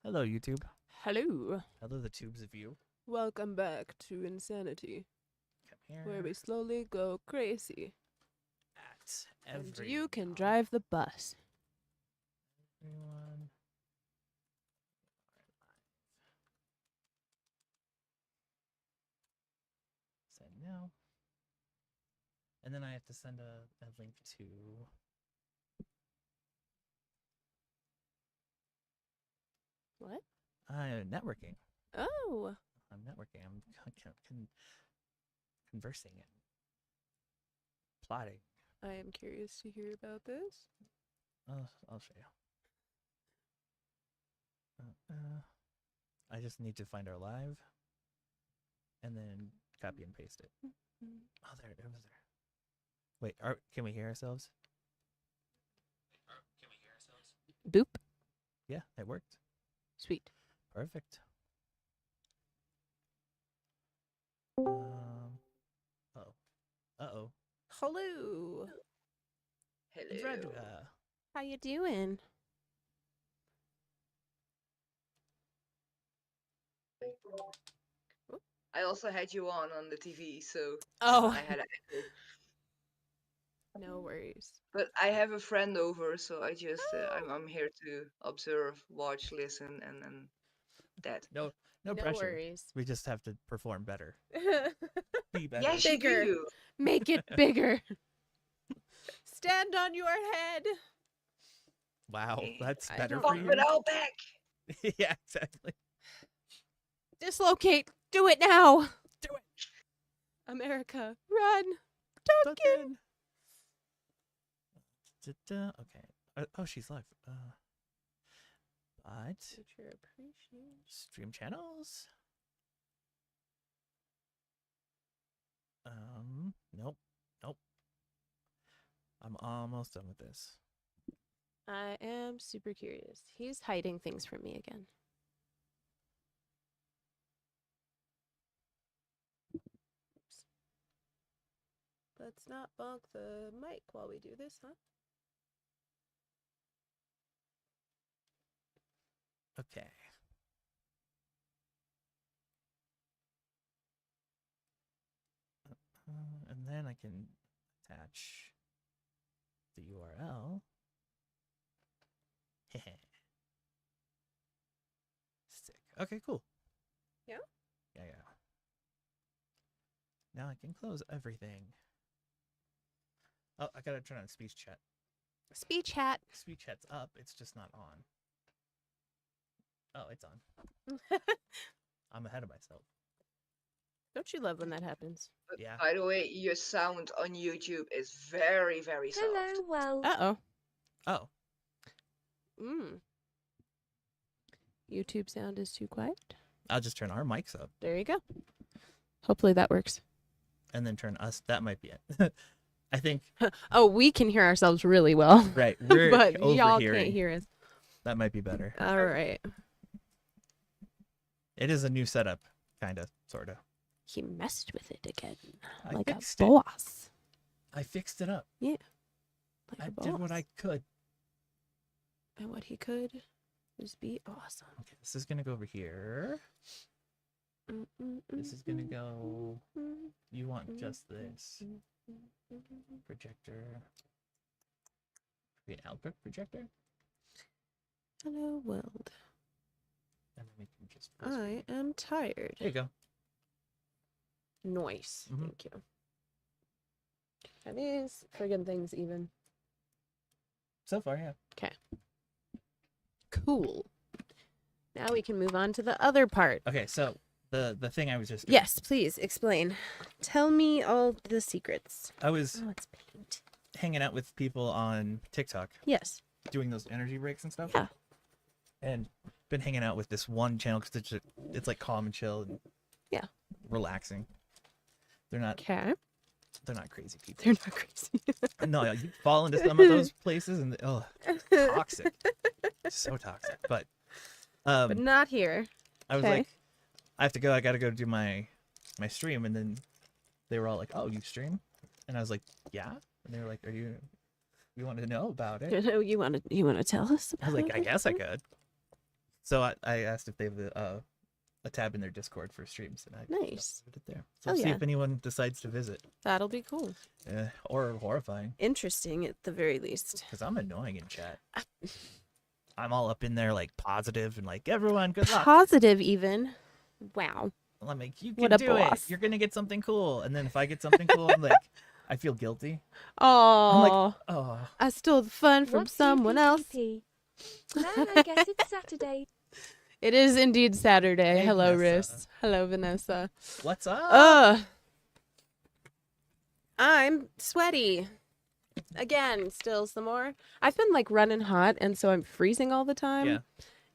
Hello, YouTube. Hello. Hello, the tubes of you. Welcome back to Insanity, Come here. where we slowly go crazy. At And every you can drive the bus. everyone. Send now. And then I have to send a link to What? networking. Oh. I'm networking. I'm conversing and plotting. I am curious to hear about this. I'll show you. I just need to find our live and then copy and paste it. Oh, there it was there. Wait, can we hear ourselves? Boop. Yeah, it worked. Sweet. Perfect. Uh-oh. Hello. Hello. How you doing? I also had you on the TV, so Oh. I had an echo. No worries. But I have a friend over, so I just I'm here to observe, watch, listen, and that. No No pressure. worries. We just have to perform better. Be better. Yes, Bigger. you do. Make it bigger. Stand on your head. Wow, that's I better don't for Pump you. it all back. Yeah, exactly. Dislocate. Do it now. Do it. America, run. Duncan. Okay. Oh, she's live. But Future appreciation. stream channels. Nope. I'm almost done with this. I am super curious. He's hiding things from me again. Oops. Let's not bonk the mic while we do this, huh? Okay. And then I can attach the URL. Sick. Okay, cool. Yeah? Yeah. Now I can close everything. Oh, I gotta turn on speech chat. Speech hat. Speech chat's up, it's just not on. Oh, it's on. I'm ahead of myself. Don't you love when that happens? But Yeah. by the way, your sound on YouTube is very, very soft. Hello, well. Uh-oh. Oh, YouTube sound is too quiet. I'll just turn our mics up There you go. Hopefully that works. and then turn us. That might be it. I think. Oh, we can hear ourselves really well. Right. We're but y'all overhearing. can't hear us. That might be better. All right. It is a new setup, kind of, sort of. He messed with it again. I like a fixed it. boss. I fixed it up. Like I a did what boss. I could. And what he could was be awesome. Okay, this is gonna go over here. This is gonna go. You want just this projector? Be an output projector, Hello, world. and then we can just. I am tired. There you go. Nice. Mhm. Thank you. Are these friggin' things even? So far, yeah. Okay. Cool. Now we can move on to the other part. Okay, so the thing I was just. Yes, please explain. Tell me all the secrets. I was Oh, it's paint. hanging out with people on TikTok, Yes. doing those energy breaks and stuff. Yeah. And been hanging out with this one channel because it's like calm and chill and Yeah. relaxing. They're not Okay. crazy people. They're not crazy. No, you fall into some of those places and toxic. So toxic. But But not here. I was okay. like, I have to go. I got to go do my stream, and then they were all like, "Oh, you stream?" And I was like, "Yeah." And they were like, "You want to know about it?" You want to tell us? I was like, about "I guess I it? could." So I asked if they have a tab in their Discord for streams, and I Nice. uploaded it there. So Hell see yeah. if anyone decides to visit. That'll be cool. Or horrifying, Interesting at the very least. because I'm annoying in chat. I'm all up in there like positive and like everyone good luck. Positive even. Wow. I'm like, you can What a do it. boss. You're gonna get something cool. And then if I get something cool, I'm like, I feel guilty. Oh, I'm like, oh, I stole the fun from What's someone else. UPPP? No, I guess it's Saturday. It is indeed Saturday. Hey, Hello, Vanessa. Riss. Hello, Vanessa. what's up? I'm sweaty. Again, still some more. I've been like running hot, and so I'm freezing all the time. Yeah.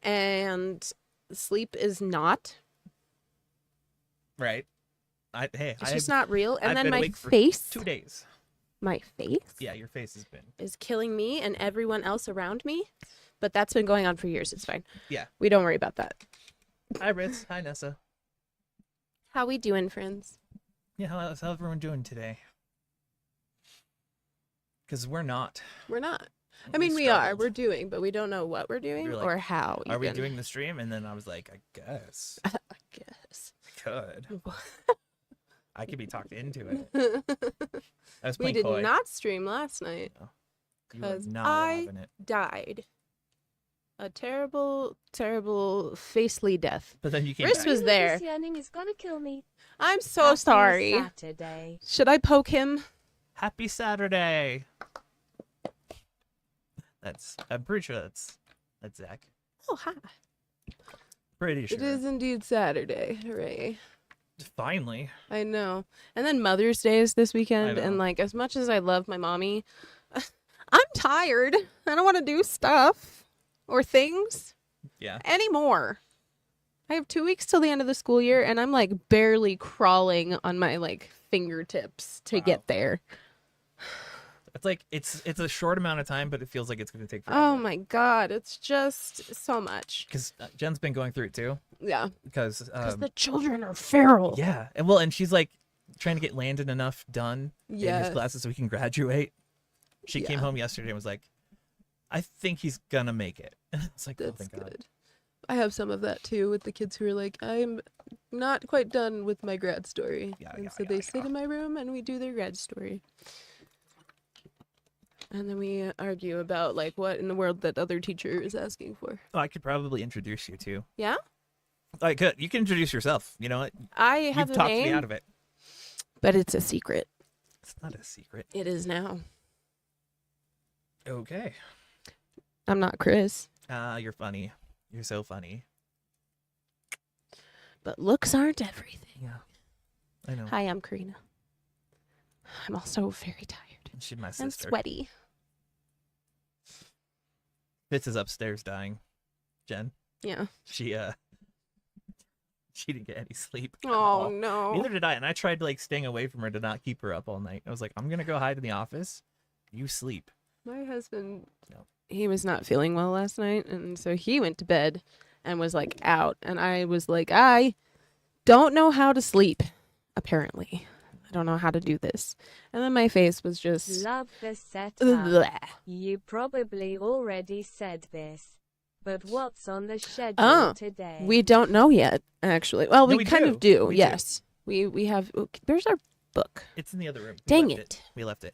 And sleep is not. Right. It's I just not real. And I've then been my awake for face, 2 days. my face Yeah, your face has been. is killing me and everyone else around me. But that's been going on for years. It's fine. Yeah. We don't worry about that. Hi, Ritz. Hi, Nessa. How we doing, friends? Yeah, how's everyone doing today? Because we're not. We're not. I We mean, we are. struggled. We're doing, but we don't know what we're doing were like, or how. Are we even. doing the stream? And then I was like, I guess I guess. I could. I could be talked into it. I was We playing did coy. not stream last night. You were 'cause not I- having it. Died. A terrible, terrible facely death. But then you came Riss back. was there. This yearning is gonna kill me. I'm so Happy sorry. Saturday. Should I poke him? Happy Saturday. I'm pretty sure that's Zach. Oh, hi. Pretty sure. It is indeed Saturday. Hooray. Finally. I know. And then Mother's Day is this weekend. know. And like, as much as I love my mommy, I'm tired. I don't want to do stuff or things Yeah. anymore. I have 2 weeks till the end of the school year, and I'm like barely crawling on my like fingertips to Wow. get there. It's like it's a short amount of time, but it feels like it's going to take forever. Oh my god, it's just so much. Because Jen's been going through it too. Yeah, Because because the children are feral. yeah, and she's like trying to get Landon enough done in Yes. his classes so he can graduate. She came Yeah. home yesterday and was like, "I think he's gonna make it." It's like, oh, That's thank God. good. I have some of that too with the kids who are like, I'm not quite done with my grad story. Yeah, and yeah, so yeah, they yeah. sit in my room and we do their grad story. And then we argue about like what in the world that other teacher is asking for. Oh, I could probably introduce you to. Yeah? I could. You can introduce yourself. You know what? I You've have a talked name, me out of it. but it's a secret. It's not a secret. It is now. Okay. I'm not Chris, You're funny. You're so funny. but looks aren't everything. Yeah. I know. Hi, I'm Karina. I'm also very tired She's my and sister. sweaty. Fitz is upstairs dying. Jen. Yeah. She didn't get any sleep. at Oh all. no. Neither did I, and I tried like staying away from her to not keep her up all night. I was like, I'm gonna go hide in the office. You sleep. My husband, No. he was not feeling well last night, and so he went to bed and was like out, and I was like, I don't know how to sleep. Apparently, I don't know how to do this. And then my face was just Love the setup. bleh. You probably already said this, but what's on the schedule Oh, today? We don't know yet, actually. Well, No, we we kind do. of do. We do. Yes, we have. There's our book. It's in the other room. We Dang left it. We left it.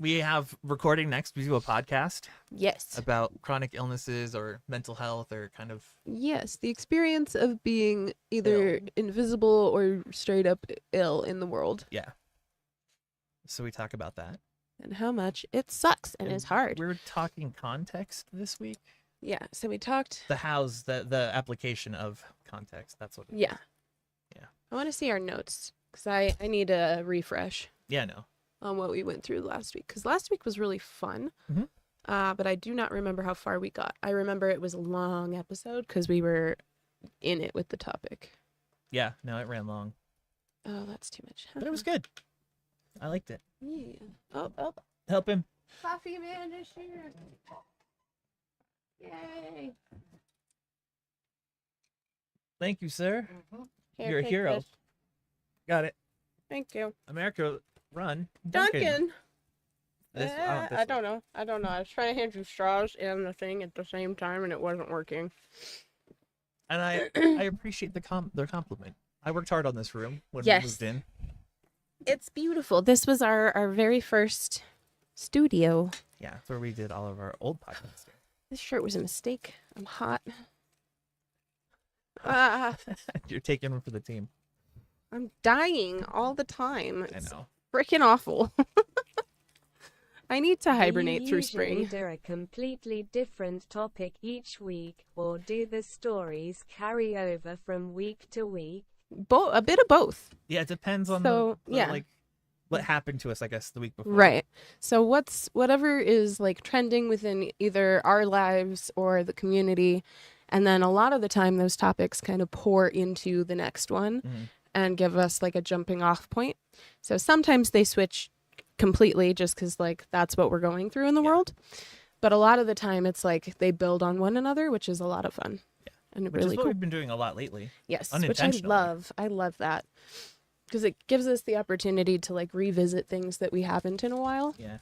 We have recording next. We do a podcast Yes. about chronic illnesses or mental health or kind of Yes, the experience of being either invisible or straight up ill in the world, so we talk about that. and how much it sucks and is hard. We're talking context this week. Yeah, so we talked. The hows, the application of context. That's what it is. Yeah. Yeah. I want to see our notes because I need a refresh Yeah, no. on what we went through last week, because last week was really fun. Mhm. But I do not remember how far we got. I remember it was a long episode because we were in it with the topic. Yeah, no, it ran long. Oh, that's too much. But it was good. I liked it. Yeah. Oh, Help him. Coffee man is here. Yay. Thank you, sir. Here, You're a take hero. this. Got it. Thank you. America, run. Duncan. This, I don't know. I was trying to hand you straws and the thing at the same time, and it wasn't working. And I appreciate the compliment. I worked hard on this room when we Yes. moved in. It's beautiful. This was our very first studio. Yeah, it's where we did all of our old podcasts. This shirt was a mistake. I'm hot. Ah, You're taking one for the team. I'm dying all the time. I It's know. freaking awful. I need to Do you hibernate through usually spring. do a completely different topic each week, or do the stories carry over from week to week? A bit of both. Yeah, it depends on So, yeah. like what happened to us, I guess, the week before. Right. So whatever is like trending within either our lives or the community, and then a lot of the time those topics kind of pour into the next one and give us like a jumping off point. So sometimes they switch completely just because like that's what we're going through in the world. But a lot of the time it's like they build on one another, which is a lot of fun. Yeah. And Which really is what cool. we've been doing a lot lately. Yes, which I Unintentionally. love. I love that. Because it gives us the opportunity to like revisit things that we haven't in a while. Yeah.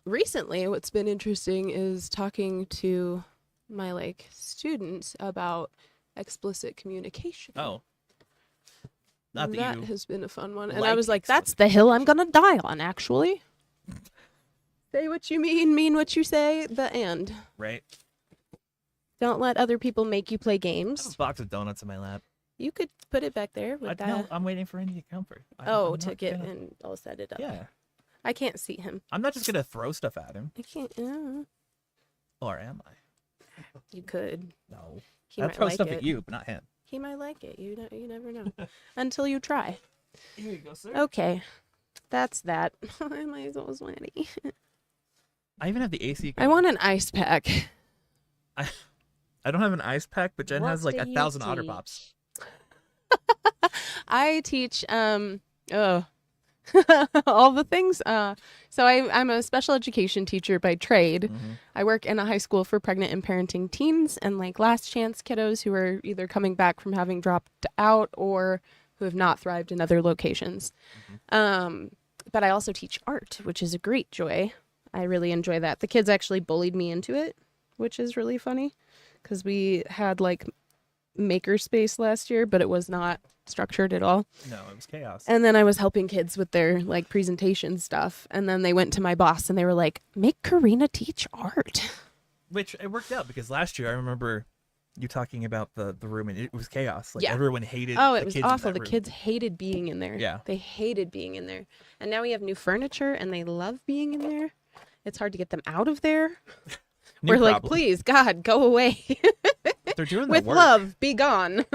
Recently what's been interesting is talking to my like students about explicit communication. Oh. Not that that you has been a fun one. And I like was like, explicit that's the hill I'm gonna die on, actually. Say what you mean what you say, the end. right. Don't let other people make you play I have games. a box of donuts in my lap. You could put it back there with that. No, I'm waiting for Andy to comfort. Oh, I'm to not get gonna- and I'll set it up. Yeah. I can't see him. I'm not just gonna throw stuff at him. I can't. Or am I? You could. No. He I'll might throw like stuff it. at you, but not him. He might like it. You never know until you try. Here you go, sir. Okay, that's that. My so sweaty. I even have the AC. I want an ice pack. I don't have an ice pack, but Jen What has like do 1,000 you Otter teach? Pops. I teach all the things. So I'm a special education teacher by trade. I work in a high school for pregnant and parenting teens and like last chance kiddos who are either coming back from having dropped out or who have not thrived in other locations. But I also teach art, which is a great joy. I really enjoy that. The kids actually bullied me into it, which is really funny because we had like makerspace last year, but it was not structured at all. No, it was chaos. And then I was helping kids with their like presentation stuff. And then they went to my boss and they were like, make Karina teach art. Which it worked out because last year I remember you talking about the room and it was chaos. Like Yeah. everyone hated Oh, the it was kids in awful. that The room. kids hated being in there. Yeah. They hated being in there. And now we have new furniture and they love being in there. It's hard to get them out of there. New We're like, problem. please, God, go away. They're doing the with work. love, be gone.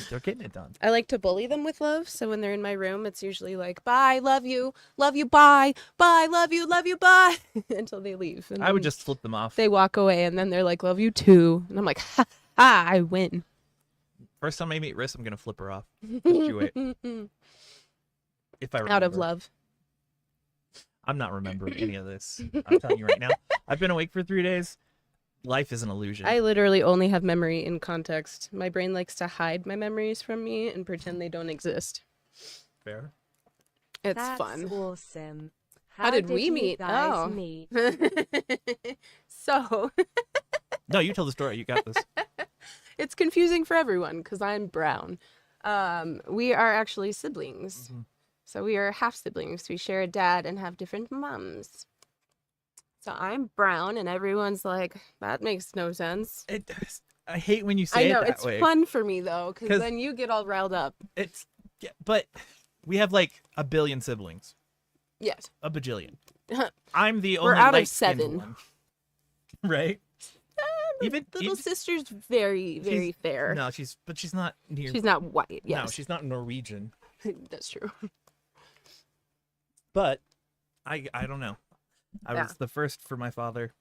They're getting it done. I like to bully them with love. So when they're in my room, it's usually like, bye, love you, bye, love you, bye, until they leave. And I would then just flip them off. they walk away and then they're like, love you too. And I'm like, ha, ha, I win. First time I meet Riss, I'm gonna flip her off. Just you wait. If I remember. Out of love. I'm not remembering any of this. I'm telling you right now. I've been awake for 3 days. Life is an illusion. I literally only have memory in context. My brain likes to hide my memories from me and pretend they don't exist. Fair. It's That's fun. awesome. How did we you meet? guys Oh. meet? So No, you tell the story. You got this. it's confusing for everyone because I'm brown. We are actually siblings. Mhm. So we are half siblings. We share a dad and have different moms. So I'm brown and everyone's like, that makes no sense. I hate when you say I know, it that it's way. fun for me though, because 'Cause- then you get all riled up. It's yeah, but we have like a billion siblings. Yes. A bajillion. I'm the We're only out of light-skinned 7. one. Right? Little Little sister's very, very fair. No, she's not near. She's not white. No, Yes. she's not Norwegian. That's true. But I don't know. I Yeah. was the first for my father,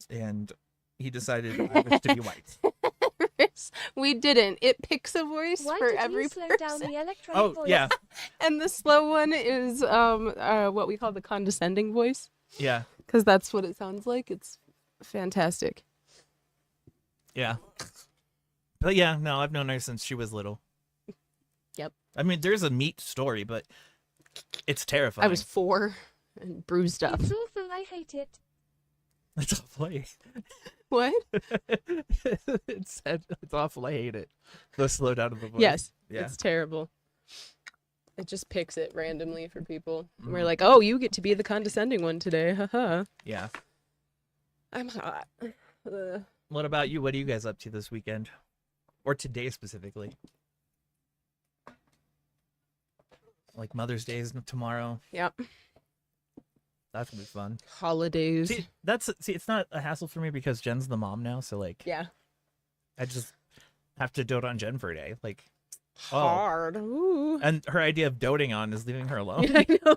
and he decided I was to be white. We didn't. It picks a voice Why for did every you slow down person. the electronic Oh voice? yeah, And the slow one is what we call the condescending voice, yeah, because that's what it sounds like. It's fantastic. yeah. But yeah, no, I've known her since she was little. Yep. I mean, there's a meat story, but It's terrifying. I was 4 and bruised up. It's awful, I hate it. It's awful. What? It's awful. I hate it. The slow down of the voice. Yes. Yeah. It's terrible. It just picks it randomly for people. And we're Mhm. like, oh, you get to be the condescending one today. Haha. Yeah. I'm hot. What about you? What are you guys up to this weekend? Or today specifically? Like Mother's Day is tomorrow. Yep. That's gonna be fun. Holidays. See, it's not a hassle for me because Jen's the mom now, so like Yeah. I just have to dote on Jen for a day. Like Hard. Ooh. and her idea of doting on is leaving her alone. I know.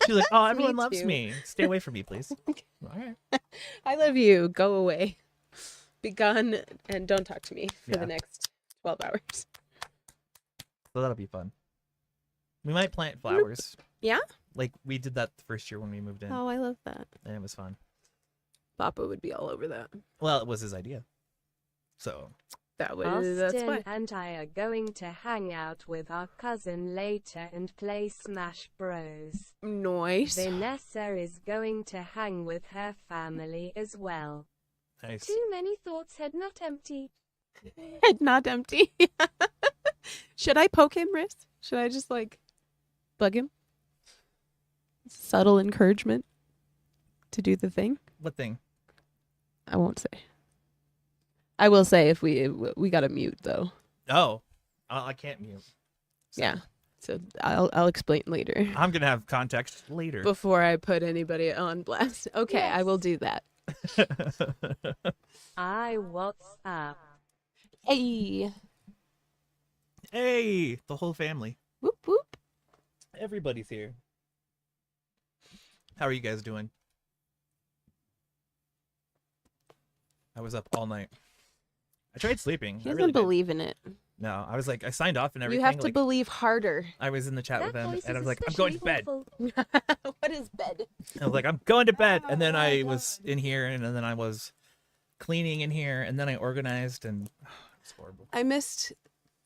She's like, oh, everyone loves too. me. Stay away from me, please. All right. I love you. Go away. Be gone and don't talk to me for Yeah. the next 12 hours. So that'll be fun. We might plant flowers. Yeah? Like we did that the first year when we moved in, Oh, I love that. and it was fun. Papa would be all over that. Well, it was his idea. So That's why. Austin and I are going to hang out with our cousin later and play Smash Bros. Nice. Vanessa is going to hang with her family as well. nice. Too many thoughts, head not empty. Head not empty. Should I poke him, Riz? Should I just like bug him? Subtle encouragement to do the thing. What thing? I won't say. I will say if we got to mute though. Oh, I can't mute. So Yeah. So I'll explain later. I'm gonna have context later. Before I put anybody on blast. Okay, I will do that. What's up? Hey. Hey, the whole family. Whoop whoop. Everybody's here. How are you guys doing? I was up all night. I tried sleeping. He I doesn't really did. believe in it. No, I was like, I signed off and everything. You have to like, believe harder. I was in the chat with That them, voice and I is was like, I'm going to bed. especially awful. What is bed? I was like, I'm going to bed. And then Oh, I my was in here, and then I was cleaning in here, and then I organized, and it's horrible. I missed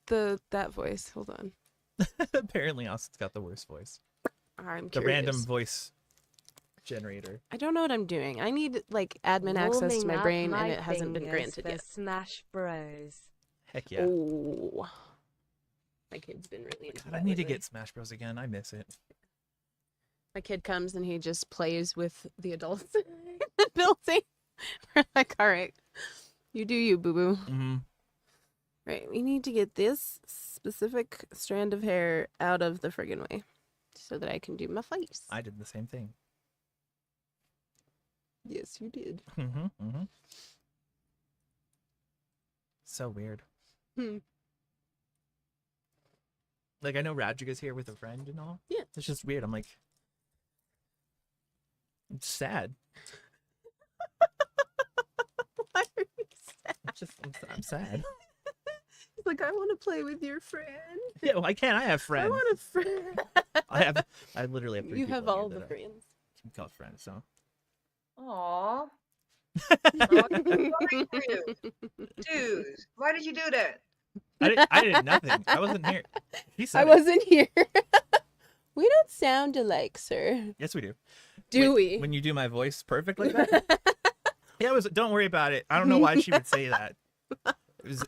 that voice. Hold on. Apparently, Austin's got the worst voice. I'm The curious. random voice generator. I don't know what I'm doing. I need like admin access to Warming my up brain, my and it hasn't been fingers granted for yet. Smash Bros. Heck yeah. Oh, my kid's been really into God, that I need to lately. get Smash Bros. Again. I miss it. My kid comes and he just plays with the adults in the building. We're like, all right, you do you, boo boo. Mm-hmm. Right, we need to get this specific strand of hair out of the friggin' way so that I can do my face. I did the same thing. Yes, you did. Mm-hmm. Mm-hmm. So weird. Hmm. Like, I know Radjiga's here with a friend and all. Yeah. It's just weird. I'm like, I'm sad. Why are you sad? I'm sad. He's like, I want to play with your friend. Yeah, why can't I have I friends? want a friend. I literally have 3 You people have in here all that the I friends. can call friends, so. Aww. Dude, why did you do that? I did nothing. I wasn't here. He said I it. wasn't here. We don't sound alike, sir. Yes, we do. Do Wait, we? When you do my voice perfect like that? Yeah, don't worry about it. I don't know why she would say that.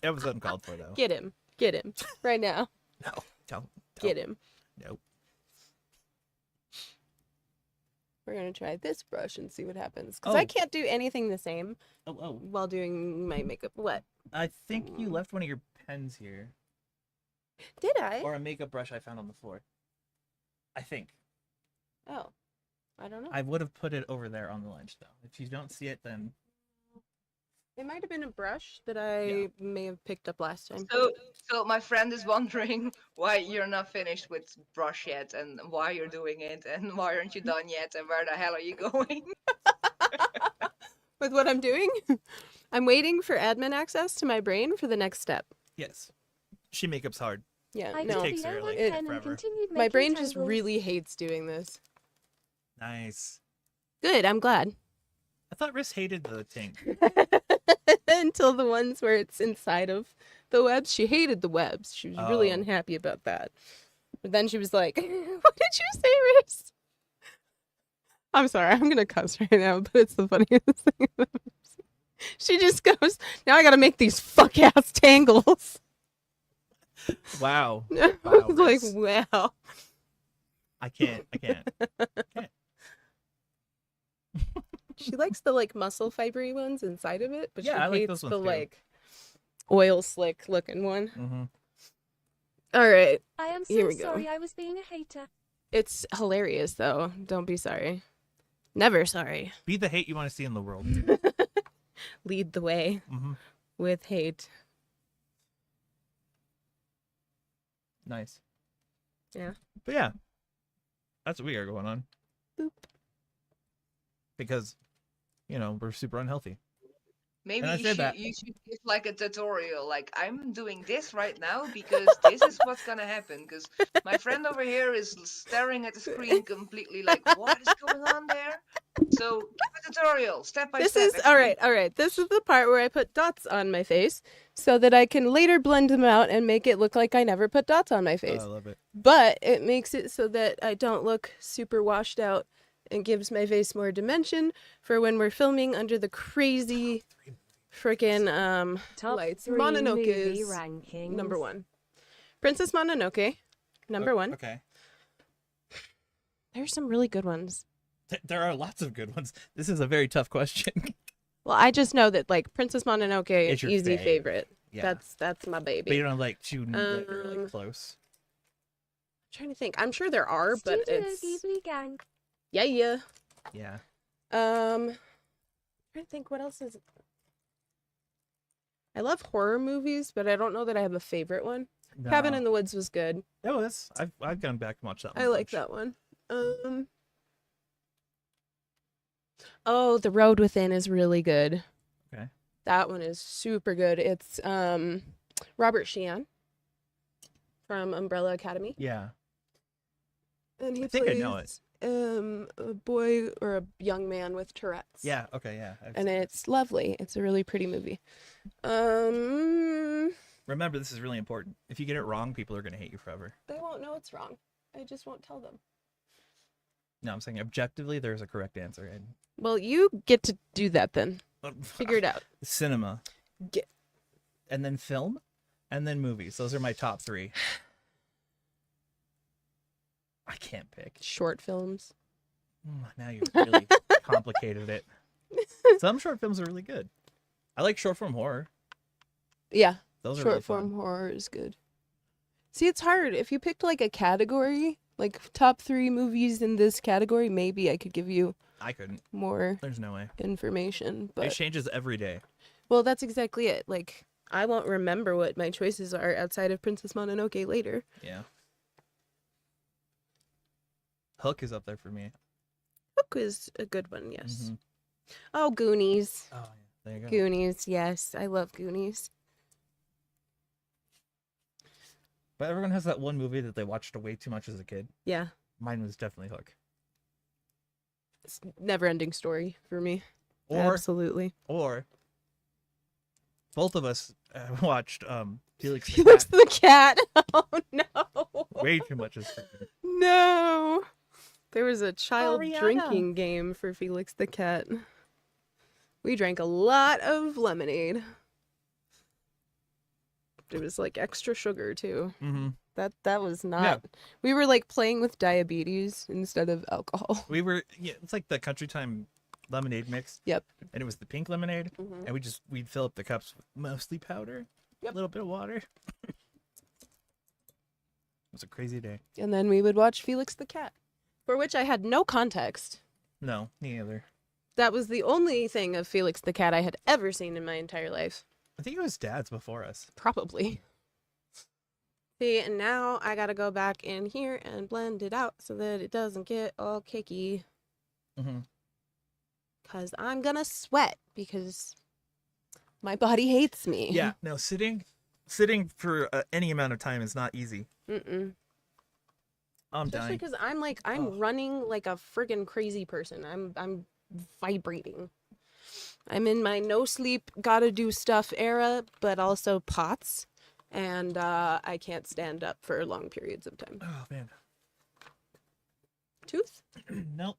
It was uncalled for, though. Get him. Get him. Right now. No, don't. Get him. Nope. We're going to try this brush and see what happens. Because I Oh. can't do anything the same Oh, while doing my makeup. What? I think you left one of your pens here. Did I? Or a makeup brush I found on the floor. I think. Oh. I don't know. I would have put it over there on the lunch, though. If you don't see it, then... It might have been a brush that I may have picked up last time. So my friend is wondering why you're not finished with brush yet, and why you're doing it, and why aren't you done yet, and where the hell are you going? With what I'm doing? I'm waiting for admin access to my brain for the next step. Yes. She makeup's hard. Yeah, I It no. took takes the her, O1 like, pen and forever. continued My making brain just tangles. really hates doing this. Nice. Good, I'm glad. I thought Riss hated the thing. Until the ones where it's inside of the webs. She hated the webs. She was really Oh. unhappy about that. But then she was like, "What did you say, Reese?" I'm sorry, I'm gonna cuss right now, but it's the funniest thing I've ever seen. She just goes, "Now I gotta make these fuck ass tangles." Wow. I Wow, was like, Reese. wow. I can't. She likes the like muscle fibery ones inside of it, but Yeah, she I like hates those ones the too. like oil slick looking one. Mm-hmm. All right, I am Here so we go. sorry I was being a hater. it's hilarious though. Don't be sorry. Never sorry. Be the hate you want to see in the world. Lead the way Mm-hmm. with hate. Nice. Yeah. But yeah, that's what we got going on. Boop. Because, we're super unhealthy. Maybe And I said that. you should give like a tutorial. Like, I'm doing this right now because this is what's gonna happen. Because my friend over here is staring at the screen completely like, what is going on there? So give a tutorial, step by This step. is all right. All right. This is the part where I put dots on my face so that I can later blend them out and make it look like I never put dots on my Oh, face. I love it. But it makes it so that I don't look super washed out and gives my face more dimension for when we're filming under the crazy freaking Top lights. 3 Mononoke movie is rankings. number 1. Princess Mononoke, number 1. Okay. There's some really good ones. There are lots of good ones. This is a very tough question. Well, I just know that like Princess Mononoke It's is your easy fave. favorite. Yeah. That's my baby. But you don't like two that are Um, like close. trying to think. I'm sure there are, but Studio it's Ghibli gang. yeah. Yeah. Trying to think what else is. I love horror movies, but I don't know that I have a favorite one. Cabin in the Woods was good. That was. I've gone back and watched that one. I a like bunch. that one. Oh, The Road Within is really good. Okay. That one is super good. It's Robert Sheehan from Umbrella Academy. Yeah. And he I think I know it. a boy or a young man with Tourette's. Yeah. Okay. Yeah. And it's lovely. It's a really pretty movie. Remember, this is really important. If you get it wrong, people are going to hate you forever. They won't know it's wrong. I just won't tell them. No, I'm saying objectively, there's a correct answer. And Well, you get to do that then. Figure it out. Cinema. Get- And then film. And then movies. Those are my top 3. I can't pick. Short films. Now you've really complicated it. Some short films are really good. I like short form horror. Yeah. Those are Short really form fun. horror is good. See, it's hard. If you picked like a category, like top 3 movies in this category, maybe I could give you I couldn't. more There's no way. information. It But changes every day. well, that's exactly it. Like, I won't remember what my choices are outside of Princess Mononoke later. Yeah. Hook is up there for me. Hook is a good one, yes. Mhm. Oh, Goonies. Oh, yeah. There you go. Goonies, yes. I love Goonies. But everyone has that one movie that they watched way too much as a kid. Yeah. Mine was definitely Hook. It's never ending story for me. Or Absolutely. both of us watched Felix the Felix Cat the Cat. Oh no. way too much as a kid. No. There was a child Ariana. drinking game for Felix the Cat. We drank a lot of lemonade. It was like extra sugar too. Mm-hmm. That was not. We were like playing with diabetes instead of alcohol. We were, it's like the Country Time lemonade mix. Yep. And it was the pink lemonade. Mhm. And we'd fill up the cups with mostly powder, Yep. a little bit of water. It was a crazy day. And then we would watch Felix the Cat, for which I had no context. No, neither. That was the only thing of Felix the Cat I had ever seen in my entire life. I think it was Dad's before us. Probably. See, and now I gotta go back in here and blend it out so that it doesn't get all cakey. Mm-hmm. Because I'm gonna sweat because my body hates me. Yeah, no, sitting for any amount of time is not easy. Mm-mm. I'm Especially dying. because I'm running like a friggin' crazy person. I'm vibrating. I'm in my no sleep, gotta do stuff era, but also POTS, and I can't stand up for long periods of time. Oh man. Tooth? Nope.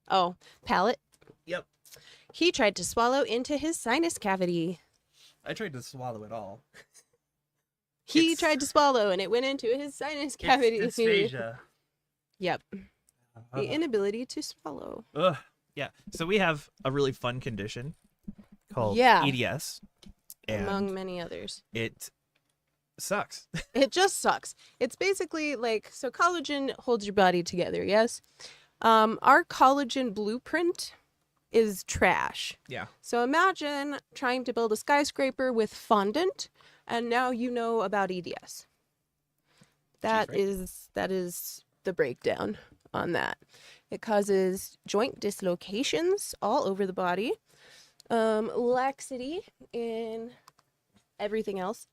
Oh, palate. Yep. He tried to swallow into his sinus cavity. I tried to swallow it all. He It's- tried to swallow and it went into his sinus cavity. It's dysphagia. Yep. The inability to swallow. Ugh. Yeah. So we have a really fun condition called Yeah. EDS, and Among many others. it sucks. It just sucks. It's basically like, so collagen holds your body together, yes? Our collagen blueprint is trash. Yeah. So imagine trying to build a skyscraper with fondant, and now you know about EDS. That right. is the breakdown on that. It causes joint dislocations all over the body, laxity in everything else.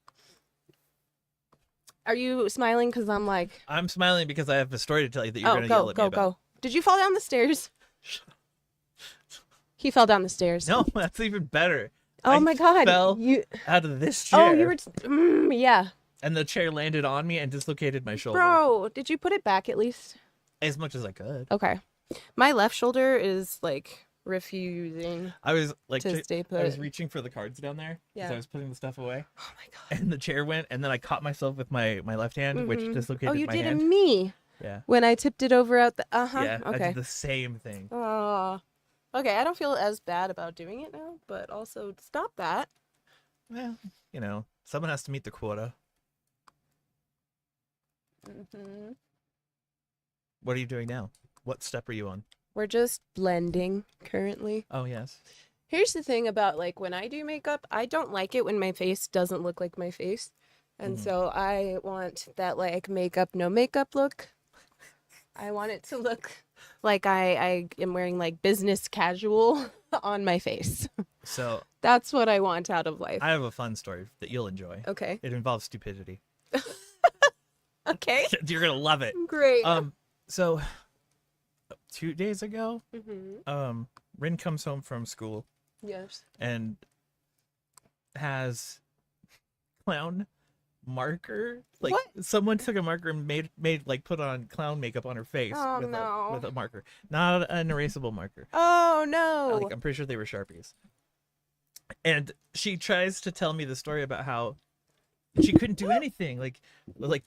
Are you smiling because I'm like, I'm smiling because I have a story to tell you that you're oh, going to yell go, at go, me about. go. Did you fall down the stairs? He fell down the stairs. No, that's even better. Oh I my God. fell You. out of this chair. Oh, you were. Yeah. And the chair landed on me and dislocated my shoulder. Bro, did you put it back at least? As much as I could. Okay. My left shoulder is like refusing I was like, to stay I was put. reaching for the cards down there because Yeah. I was putting the stuff away, Oh my God. and the chair went, and then I caught myself with my left hand, which Mhm. dislocated Oh, you my did hand. me Yeah, when I tipped it over out the. yeah, I Okay. did the same thing. Oh. Okay, I don't feel as bad about doing it now, but also stop that. Well, you know, someone has to meet the quota. Hmm. What are you doing now? What step are you on? We're just blending currently. Oh yes. Here's the thing about like when I do makeup, I don't like it when my face doesn't look like my face. And Mhm. so I want that like makeup, no makeup look. I want it to look like I am wearing like business casual on my face. So That's what I want out of life. I have a fun story that you'll enjoy. Okay. It involves stupidity. Okay. You're gonna love it. Great. So 2 days ago, Mm-hmm. Rin comes home from school Yes. and has clown marker. Like What? someone took a marker and made like put on clown makeup on her face Oh, with no. with a marker, not an erasable marker. Oh no. Like I'm pretty sure they were Sharpies. And she tries to tell me the story about how she couldn't do anything. Like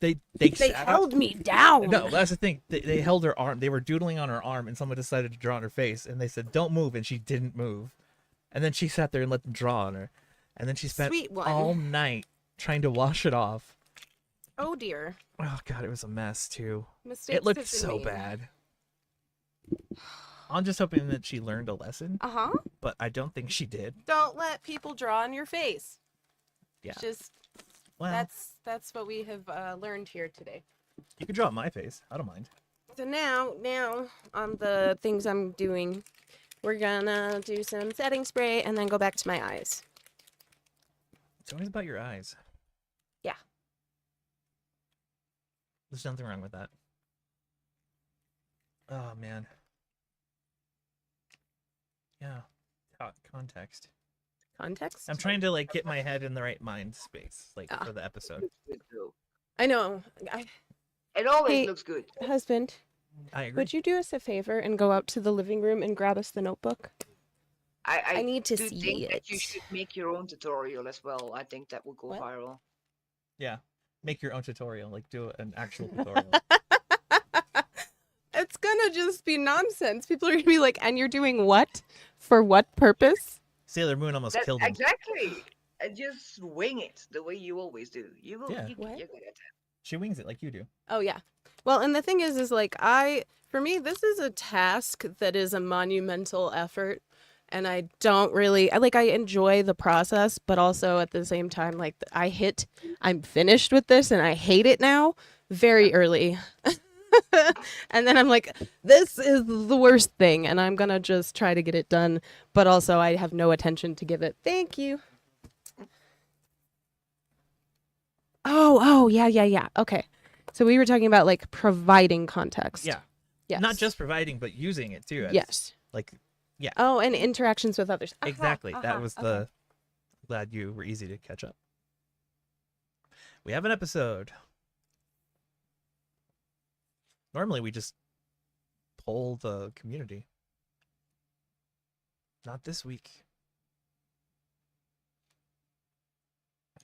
they They sat up- held me down. No, that's the thing. They held her arm. They were doodling on her arm, and someone decided to draw on her face. And they said, "Don't move," and she didn't move. And then she sat there and let them draw on her. And then she spent Sweet one. all night trying to wash it off. Oh dear. Oh god, it was a mess too. Mistakes It looked have been so made. bad. I'm just hoping that she learned a lesson, Uh-huh. but I don't think she did. Don't let people draw on your face. Yeah. Just Well, that's what we have learned here today. you could draw on my face. I don't mind. So now on the things I'm doing, we're gonna do some setting spray and then go back to my eyes. It's always about your eyes. Yeah. There's nothing wrong with that. Oh man. Yeah. Context. Context? I'm trying to like get my head in the right mind space, like Ah. for the episode. Looks good, though. I know. It always Hey. looks good. Husband, I agree. would you do us a favor and go out to the living room and grab us the notebook? I need to do see think that you it. should make your own tutorial as well. I think that would go What? viral. Yeah. Make your own tutorial. Like do an actual tutorial. It's gonna just be nonsense. People are gonna be like, and you're doing what? For what purpose? Sailor Moon almost That, killed him. exactly. Just wing it the way you always do. You will. Yeah. What? You're good at that. She wings it like you do. Oh yeah. Well, and the thing is like for me, this is a task that is a monumental effort, and I don't really I enjoy the process, but also at the same time, like I'm finished with this and I hate it now very early. And then I'm like, this is the worst thing, and I'm gonna just try to get it done, but also I have no attention to give it. Thank you. Oh, yeah. Okay. So we were talking about like providing context. Yeah. Yes. Not just providing, but using it too. as, Yes. Like Oh, and interactions with others. exactly. That was okay. the. Glad you were easy to catch up. We have an episode. Normally we just poll the community. Not this week.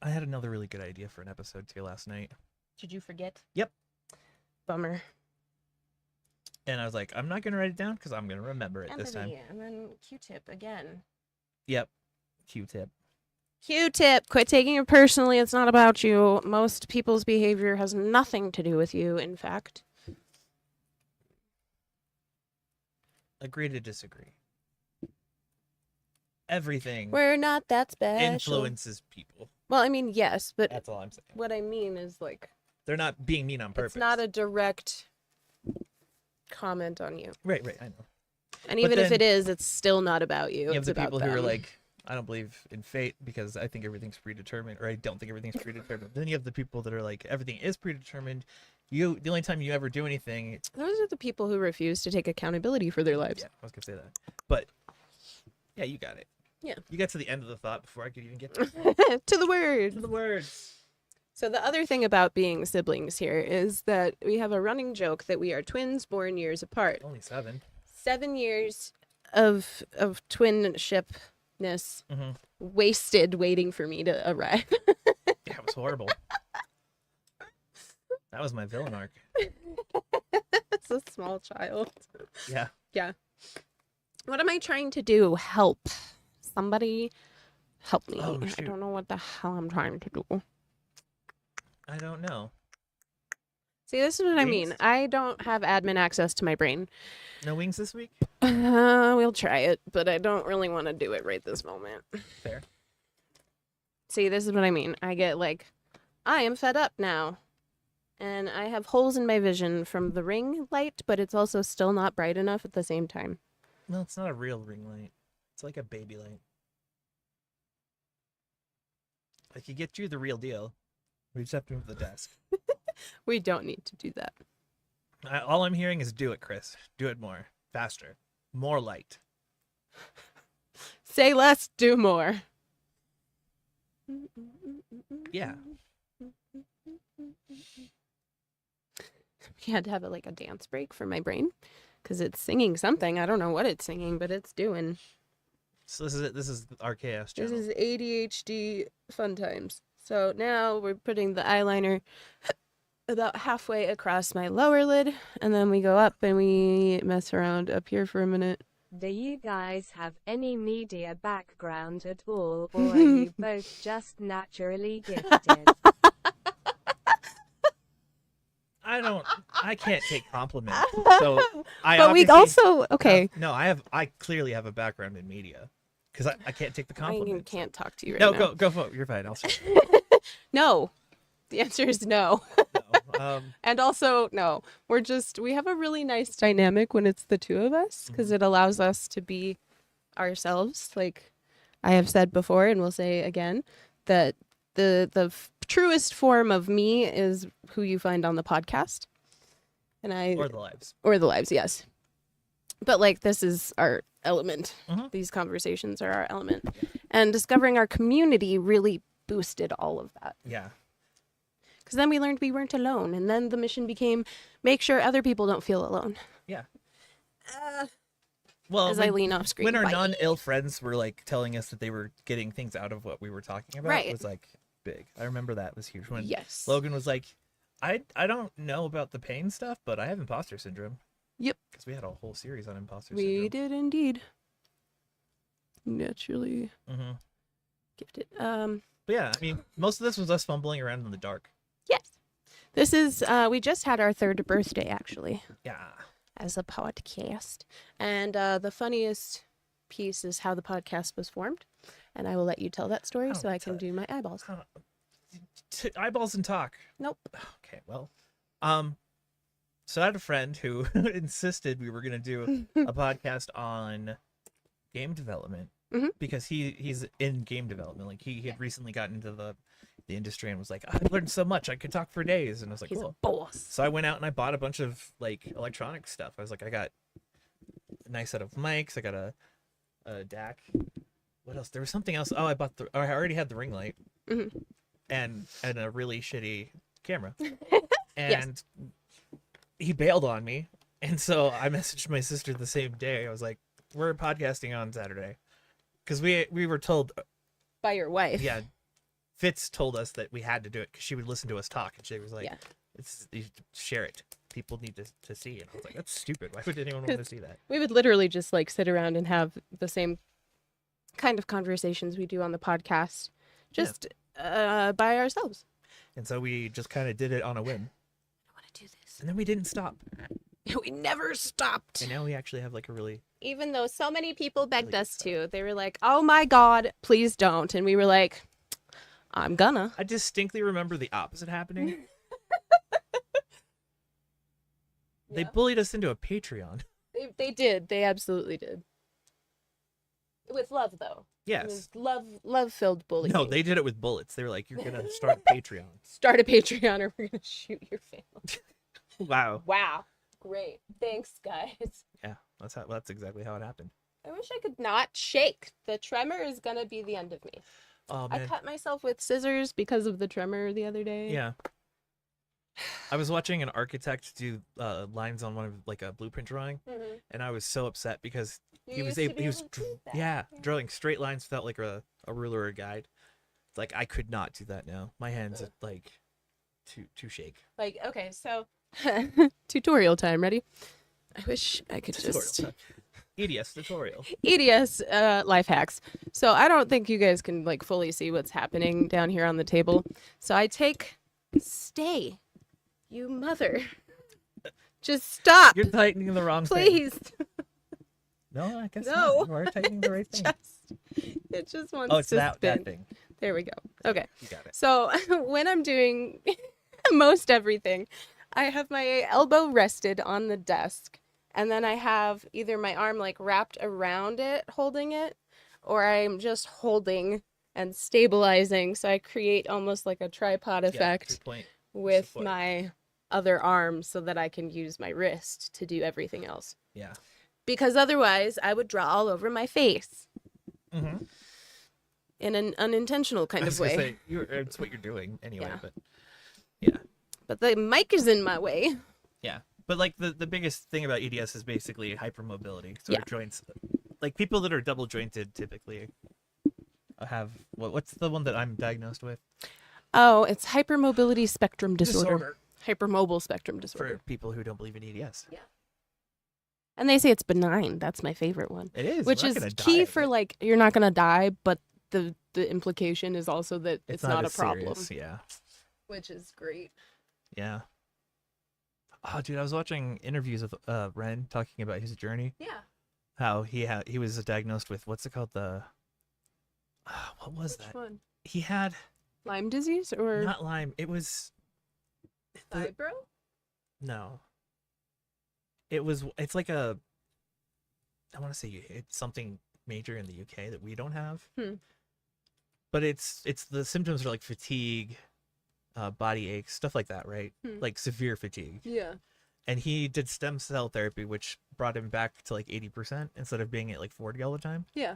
I had another really good idea for an episode too last night. Did you forget? Yep. Bummer. And I was like, I'm not going to write it down because I'm going to remember it this time. And then Q-tip again. Yep. Q-tip. Q-tip, quit taking it personally. It's not about you. Most people's behavior has nothing to do with you, in fact. Agree to disagree. Everything We're not that special. influences people. Well, I mean, yes, but That's all I'm saying. what I mean is, like, They're not being mean on purpose. it's not a direct comment on you. Right, I know. And But even if then it is, it's still not about you. You have It's the about people who are them. like, I don't believe in fate because I think everything's predetermined, or I don't think everything's predetermined. Then you have the people that are like, everything is predetermined. The only time you ever do anything, Those are the people who refuse to take accountability for their lives. yeah, I was gonna say that, but yeah, you got it. Yeah. You got to the end of the thought before I could even get to To the word. the words. So the other thing about being siblings here is that we have a running joke that we are twins born years apart. Only 7. 7 years of twinshipness Mm-hmm. wasted waiting for me to arrive. Yeah, it was horrible. That was my villain arc. It's a small child. Yeah. Yeah. What am I trying to do? Help. Somebody help me. Oh, I shoot. don't know what the hell I'm trying to do. I don't know. See, this is what I mean. Wings? I don't have admin access to my brain. No wings this week? We'll try it, but I don't really want to do it right this moment. Fair. See, this is what I mean. I get like, I am fed up now. And I have holes in my vision from the ring light, but it's also still not bright enough at the same time. No, it's not a real ring light. It's like a baby light. Like, you get you the real deal. We just have to move the desk. We don't need to do that. All I'm hearing is do it, Chris. Do it more. Faster. More light. Say less, do more. Yeah. We had to have like a dance break for my brain because it's singing something. I don't know what it's singing, but it's doing. So this is it. This is our chaos channel. This is ADHD fun times. So now we're putting the eyeliner about halfway across my lower lid, and then we go up and we mess around up here for a minute. Do you guys have any media background at all, or are you both just naturally gifted? I can't take compliments. So I But we obviously also okay. no, I clearly have a background in media because I can't take the I compliments. can't talk to you right No, now. go for it. You're fine. I'll start. No. The answer is no. No. And also, no. We have a really nice dynamic when it's the two of us because it allows us to be ourselves. Like I have said before and will say again that the truest form of me is who you find on the podcast. And Or the lives. or the lives, yes. But like this is our element. Mhm. These conversations are our element. And discovering our community really boosted all of that. Yeah. Because then we learned we weren't alone. And then the mission became make sure other people don't feel alone. Yeah. Well, As I lean off screen. when our Bye. non-ill friends were like telling us that they were getting things out of what we were talking about, Right. it was like big. I remember that was huge when Yes. Logan was like, I don't know about the pain stuff, but I have imposter syndrome. Yep. Because we had a whole series on imposter We syndrome. did indeed. Naturally Mm-hmm. gifted. But yeah, I mean, most of this was us fumbling around in the dark. Yes. This is we just had our 3rd birthday actually Yeah. as a podcast. And the funniest piece is how the podcast was formed. And I will let you tell that story Oh, so I can tell- do my eyeballs. Eyeballs and talk. Nope. Okay, well, so I had a friend who insisted we were gonna do a podcast on game development Mhm. because he's in game development. Like he had recently gotten into the industry and was like, I learned so much, I could talk for days. And I was like, He's cool. a boss. So I went out and I bought a bunch of like electronic stuff. I was like, I got a nice set of mics. I got a DAC. What else? There was something else. Oh, I already had the ring light. Mhm. and a really shitty camera. And he bailed on me. And so I messaged my sister the same day. I was like, we're podcasting on Saturday. Because we were told, By your wife. yeah, Fitz told us that we had to do it because she would listen to us talk. And she was like, you share it. People need to see. And I was like, that's stupid. Why would anyone want to see that? We would literally just like sit around and have the same kind of conversations we do on the podcast, just by ourselves. And so we just kind of did it on a whim. I want to do this. And then we didn't stop. We never stopped. And now we actually have like a really... Even though so many people begged us to. They were like, oh my God, please don't. And we were like, I'm gonna. I distinctly remember the opposite happening. They bullied us into a Patreon. They did. They absolutely did. With love, though. Yes. It was love-filled bullying. No, they did it with bullets. They were like, you're going to start a Patreon. Start a Patreon or we're going to shoot your family. Wow. Wow. Great. Thanks, guys. Yeah, that's exactly how it happened. I wish I could not shake. The tremor is going to be the end of me. Oh, I man. cut myself with scissors because of the tremor the other day. Yeah. I was watching an architect do lines on one of like a blueprint drawing, and I was so upset because he was drawing straight lines without like a ruler or a guide. It's like I could not do that now. My hands are like too shake. Like, okay, so tutorial time. Ready? I wish I could just EDS tutorial. EDS life hacks. So I don't think you guys can like fully see what's happening down here on the table. So I take stay. You mother. Just stop. You're tightening the wrong thing. Please. No, I guess No. not. You are tightening the right thing. It just wants Oh, it's to that spin. thing. There we go. Okay. You got it. So when I'm doing most everything, I have my elbow rested on the desk, and then I have either my arm like wrapped around it, holding it, or I'm just holding and stabilizing. So I create almost like a tripod effect 3-point with support. my other arm so that I can use my wrist to do everything else. Yeah. Because otherwise I would draw all over my face Mm-hmm. in an unintentional kind of way. Say, it's what you're doing anyway, Yeah. but yeah. But the mic is in my way. Yeah. But like the biggest thing about EDS is basically hypermobility. So Yeah. our joints, like people that are double jointed typically have, what's the one that I'm diagnosed with? Oh, it's hypermobility spectrum disorder. Hypermobile spectrum disorder. For people who don't believe in EDS. Yeah. And they say it's benign. That's my favorite one. It is. Which We're is not gonna die key of for it. like, you're not going to die, but the implication is also that it's not a as problem. serious, Yeah. Which is great. Yeah. Oh, dude, I was watching interviews with Ren talking about his journey. Yeah. How he was diagnosed with, what's it called? What was Which that? one? He had Lyme disease or not Lyme. It was fibro? no. It's like I want to say it's something major in the UK that we don't have. But it's the symptoms are like fatigue, body aches, stuff like that, right? Like severe fatigue. Yeah. And he did stem cell therapy, which brought him back to like 80% instead of being at like 40 all the time. Yeah.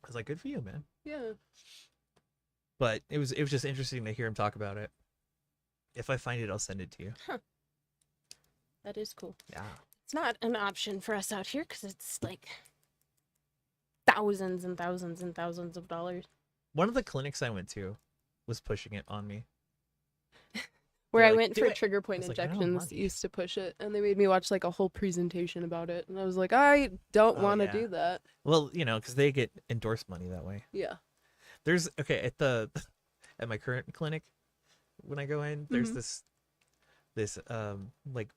I was like, good for you, man. Yeah. But it was just interesting to hear him talk about it. If I find it, I'll send it to you. That is cool. Yeah. It's not an option for us out here because it's like thousands and thousands and thousands of dollars. One of the clinics I went to was pushing it on me. Where They're I like, went "Do for it." trigger point I was like, "I don't injections want it." used to push it, and they made me watch like a whole presentation about it, and I was like, I don't Oh, want to yeah. do that. Well, because they get endorsed money that way. Yeah. There's at my current clinic, when I go in, there's this like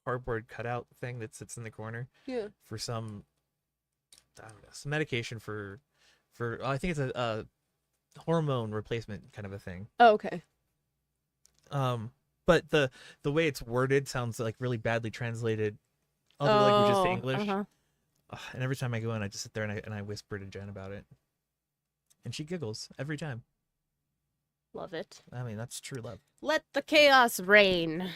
cardboard cutout thing that sits in the corner Yeah. for some, I don't know, some medication for I think it's a hormone replacement kind of a thing. Oh, okay. But the way it's worded sounds like really badly translated other languages to English. Uh-huh. Ugh, and every time I go in, I just sit there and I whisper to Jen about it, and she giggles every time. Love it. I mean, that's true love. Let the chaos reign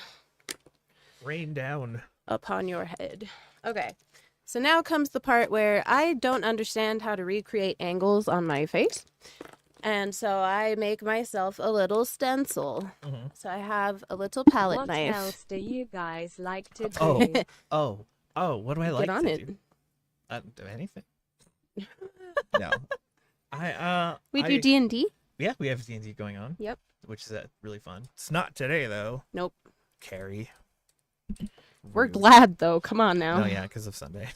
Rain down. upon your head. Okay. So now comes the part where I don't understand how to recreate angles on my face. And so I make myself a little stencil. Mhm. So I have a little palette What knife. else do you guys like to do? Oh, what do I like Get on to it. do? Do anything. No. We do I- D&D? Yeah, we have D&D going on. Yep. Which is really fun. It's not today though. Nope. Carrie. We're Rude. glad though. Come on now. No, yeah, because of Sunday.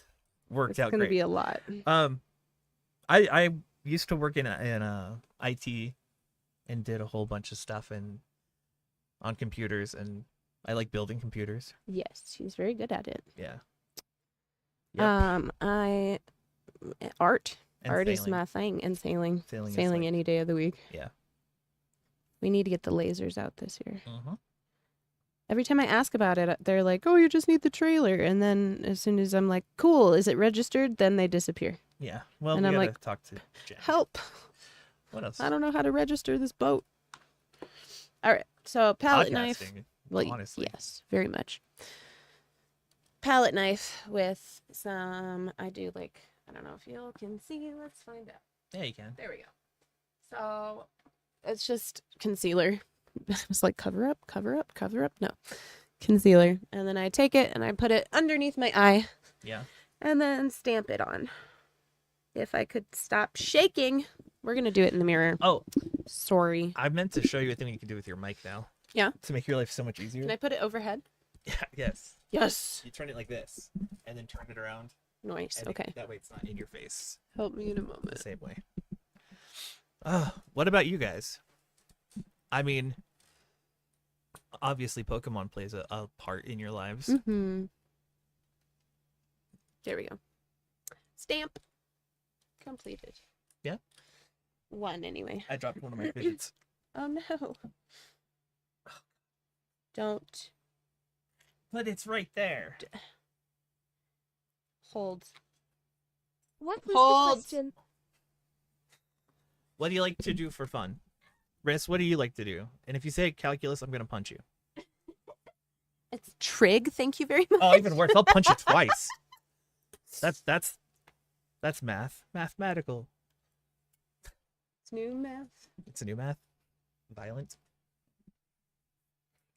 Worked It's out gonna great. be a lot. I used to work in IT and did a whole bunch of stuff on computers, and I like building computers. Yes, she's very good at it. Yeah. Yep. Art. And Art is sailing. my thing, and sailing. Sailing is Sailing like- any day of the week. Yeah. We need to get the lasers out this year. Uh-huh. Every time I ask about it, they're like, "Oh, you just need the trailer." And then as soon as I'm like, "Cool, is it registered?" Then they disappear. Yeah. Well, And we I'm gotta like, talk to Jen. Help! What else? I don't know how to register this boat. All right, so palette knife. Podcasting, Well, honestly. yes, very much. Palette knife with some. I do like. I don't know if you all can see. Let's find out. Yeah, you can. There we go. So it's just concealer. I was like, cover up, cover up, cover up. No, concealer. And then I take it and I put it underneath my eye Yeah. and then stamp it on. If I could stop shaking, we're going to do it in the mirror. Oh, Sorry. I meant to show you a thing you can do with your mic now. Yeah. To make your life so much easier. Can I put it overhead? Yeah. Yes. Yes. You turn it like this, and then turn it around. Nice. And Okay. That way it's not in your face. Help me in a The moment. same way. What about you guys? I mean, obviously Pokemon plays a part in your lives. Mm-hmm. There we go. Stamp. Completed. Yeah? One anyway. I dropped one of my fidgets. Oh no. Don't But it's right there. hold. What was Hold. the question? What do you like to do for fun? Riss, what do you like to do? And if you say calculus, I'm gonna punch you. It's trig. Thank you very much. Oh, even worse, I'll punch you twice. That's math. Mathematical. It's new math. It's a new math. Violent.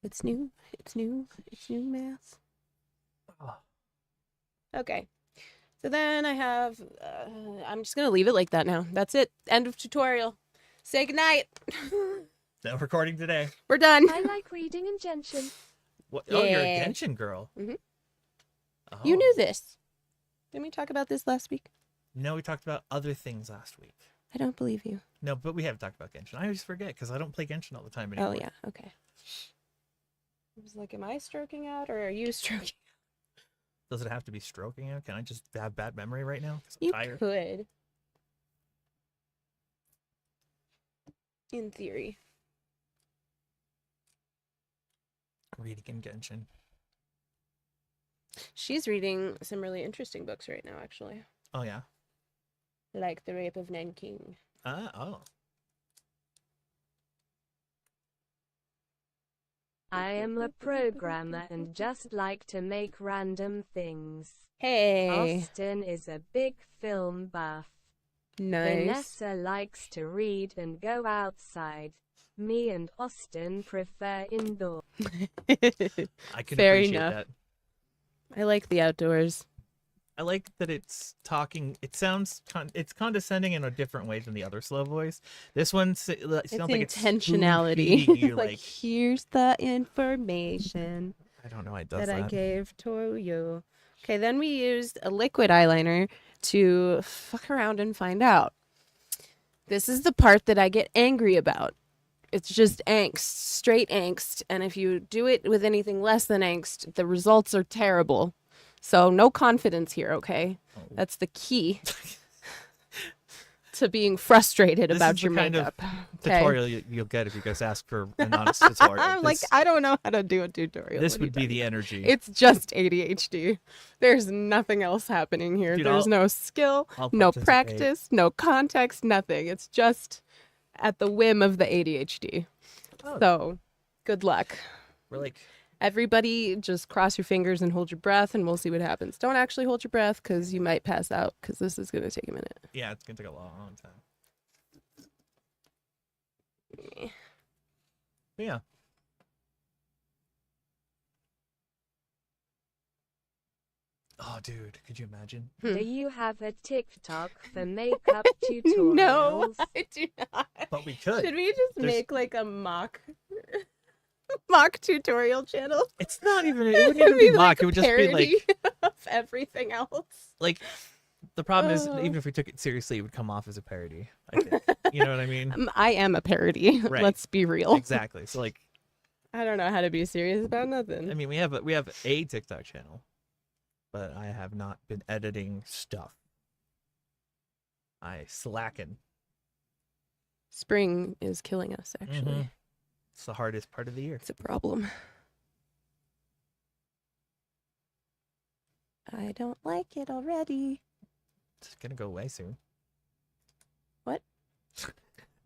It's new. It's new. It's new math. Oh. Okay. So then I have. I'm just gonna leave it like that now. That's it. End of tutorial. Say goodnight. No recording today. We're done. I like reading and Genshin. What? Oh, you're a Yeah. Genshin girl. Mhm. Oh. You knew this. Didn't we talk about this last week? No, we talked about other things last week. I don't believe you. No, but we have talked about Genshin. I always forget because I don't play Genshin all the time anymore. Oh yeah. Okay. I was like, am I stroking out or are you stroking? Does it have to be stroking out? Can I just have bad memory right now? Because I'm You tired. could. In theory. Reading in Genshin. She's reading some really interesting books right now, actually. Oh yeah. Like The Rape of Nanking. Oh. I am a programmer and just like to make random things. Hey. Austin is a big film buff. Nice. Vanessa likes to read and go outside. Me and Austin prefer indoor. I can Fair appreciate enough. that. I like the outdoors. I like that it's talking. It sounds it's condescending in a different way than the other slow voice. This one sounds It's like it's intentionality. spoon-feeding you, like, here's the information I don't know. Why it does that I that. gave to you. Okay, then we used a liquid eyeliner to fuck around and find out. This is the part that I get angry about. It's just angst, straight angst. And if you do it with anything less than angst, the results are terrible. So no confidence here, okay? Oh. That's the key to being frustrated This about is your the kind of makeup. Okay? Tutorial you'll get if you guys ask for an honest tutorial. I'm like, I don't know how to do a tutorial. this What are you would be talking the energy. It's just ADHD. There's nothing else happening here. Dude, There's no skill, I'll no participate. practice, no context, nothing. It's just at the whim of the ADHD. Oh. So, good luck. We're like, Everybody just cross your fingers and hold your breath and we'll see what happens. Don't actually hold your breath because you might pass out because this is going to take a minute. yeah, it's gonna take a long time. kidding me. But yeah. Oh, dude, could you imagine? Do you have a TikTok for makeup tutorials? No, I do not. But we could. Should we just There's- make like a mock tutorial channel? It's not even. It wouldn't even be Like mock. a It would just be parody like of everything else. like. The problem is, Oh. even if we took it seriously, it would come off as a parody. I think. You know what I mean? I am a parody. Right. Let's be real. Exactly. So like, I don't know how to be serious about nothing. I mean, we have a TikTok channel, but I have not been editing stuff. I slacken. Spring is killing us, actually. Mhm. It's the hardest part of the year. It's a problem. I don't like it already. It's gonna go away soon.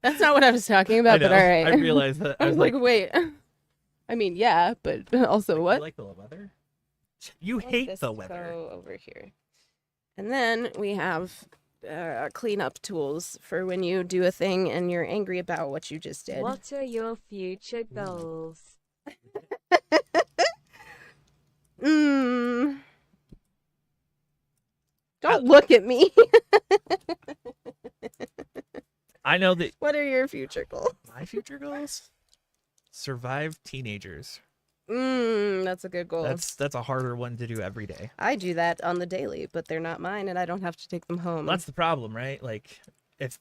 That's not what I was talking about, I know. but all right. I realized that. I was like, wait. I mean, yeah, but also you what? like the weather? You Let hate this the weather. Go over here. And then we have cleanup tools for when you do a thing and you're angry about what you just did. What are your future goals? Don't look at me. I know that What are your future goals? my future goals: survive teenagers. That's a good goal. That's a harder one to do every day. I do that on the daily, but they're not mine, and I don't have to take them home. That's the problem, right? Like, if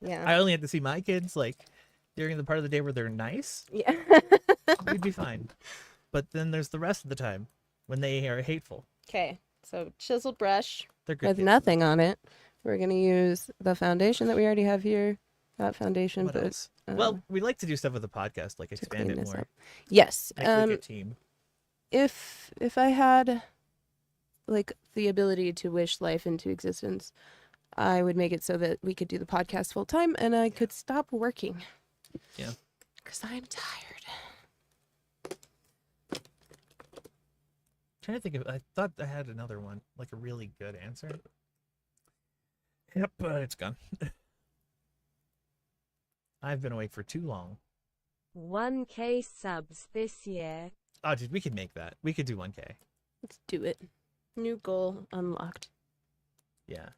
yeah. I only had to see my kids like during the part of the day where they're nice, Yeah. we'd be fine. But then there's the rest of the time when they are hateful. Okay, so chiseled brush They're good. with kids. nothing on it. We're gonna use the foundation that we already have here. That foundation, What but else? Well, we like to do stuff with the podcast, like to expand clean it this more. up. Yes. Make like a team. If I had like the ability to wish life into existence, I would make it so that we could do the podcast full time and I could stop working. Yeah. Because I'm tired. Trying to think of. I thought I had another one, like a really good answer. Yep, it's gone. I've been awake for too long. 1K subs this year. Oh, dude, we could make that. We could do 1K. Let's do it. New goal unlocked. Yeah.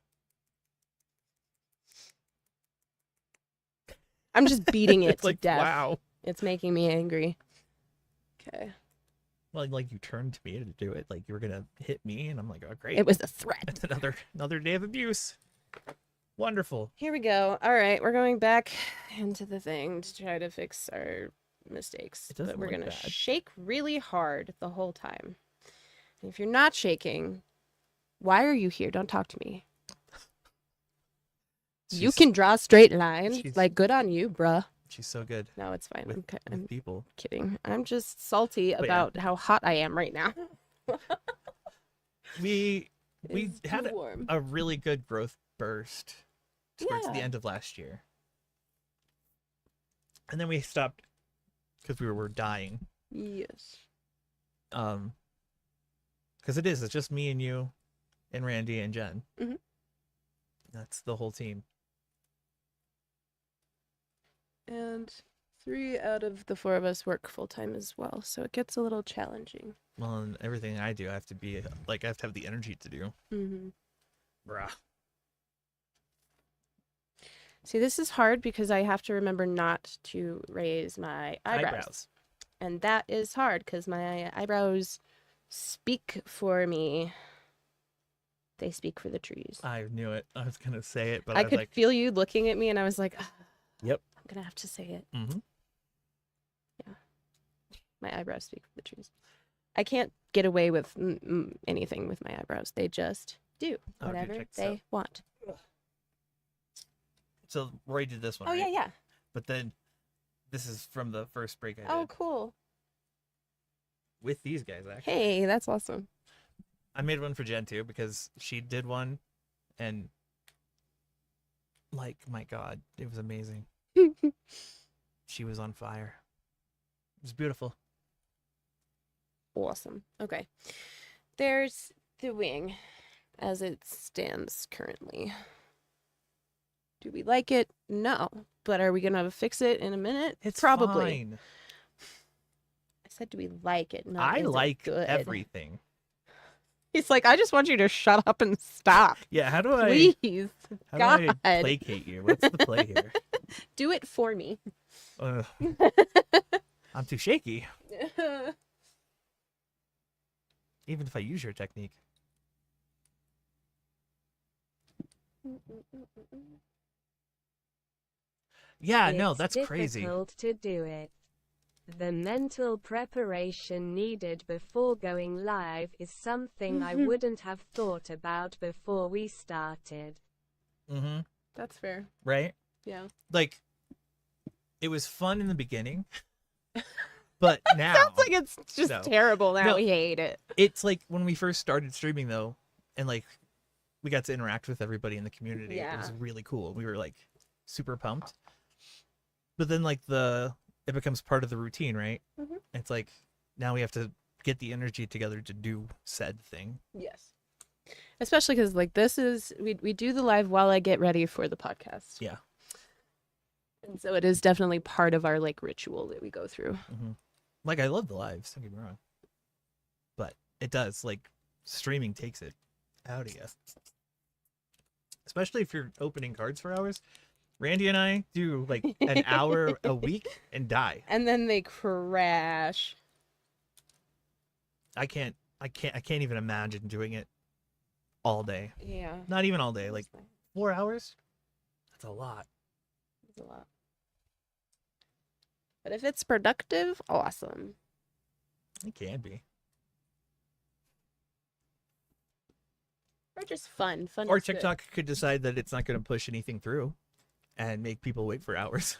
I'm just beating it It's to like, death. wow. It's making me angry. Okay. Well, like you turned to me to do it, like you were gonna hit me, and I'm like, oh great. It was a threat. That's another day of abuse. Wonderful. Here we go. All right, we're going back into the thing to try to fix our mistakes. It doesn't But we're look gonna bad. shake really hard the whole time. And if you're not shaking, why are you here? Don't talk to me. You She's- can draw straight lines. she's- Like, good on you, bruh. She's so good No, it's fine. with, I'm with people. kidding. I'm just salty yeah. about how hot I am right now. We It's had too warm. a really good growth burst towards the Yeah. end of last year, and then we stopped because we were dying. Yes. Because it's just me and you, and Randy and Jen. Mhm. That's the whole team. And 3 out of the 4 of us work full time as well, so it gets a little challenging. Well, and everything I do, I have to be like I have to have the energy to do. Mm-hmm. Bruh. See, this is hard because I have to remember not to raise my eyebrows. And that is hard because my eyebrows speak for me. They speak for the trees. I knew it. I was gonna say it, but I I was could like, feel you looking at me, and I was like, "Ah, "Yep." I'm going to have to say it. Mm-hmm. My eyebrows speak for the trees. I can't get away with anything with my eyebrows. They just do Oh, dude, whatever check this they out. want. So Roy did this one. Oh, right? yeah. But then this is from the first break I did Oh, cool. with these guys. Actually, Hey, that's awesome. I made one for Jen too because she did one, and like my God, it was amazing. She was on fire. It was beautiful. Awesome. Okay. There's the wing as it stands currently. Do we like it? No. But are we gonna fix it in a minute? It's probably. fine. I said, do we like it? Not I is it like good? everything. He's like, I just want you to shut up and stop. Yeah, how do Please. I God. placate you? What's the play here? Do it for me. Ugh. I'm too shaky, even if I use your technique. Yeah, no, It's that's crazy. difficult to do it. The mental preparation needed before going live is something I wouldn't have thought about before we started. Mm-hmm. That's fair. Right? Yeah. Like, it was fun in the beginning, but now Sounds like it's just No. terrible now. No. We hate it. it's like when we first started streaming though, and like we got to interact with everybody in the community. It Yeah. was really cool. We were like super pumped. But then like it becomes part of the routine, right? Mhm. It's like now we have to get the energy together to do said thing. Yes. Especially because like this is we do the live while I get ready for the podcast. Yeah. And so it is definitely part of our like ritual that we go through. Mm-hmm. Like I love the lives, don't get me wrong, but it does like streaming takes it out of you, especially if you're opening cards for hours. Randy and I do like an hour a week and die. And then they crash. I can't even imagine doing it all day. Yeah. Not even all day, like That's fine. 4 hours. That's a lot. That's a lot. But if it's productive, awesome. It can be. Or just fun. Fun Or is good. TikTok could decide that it's not going to push anything through and make people wait for hours.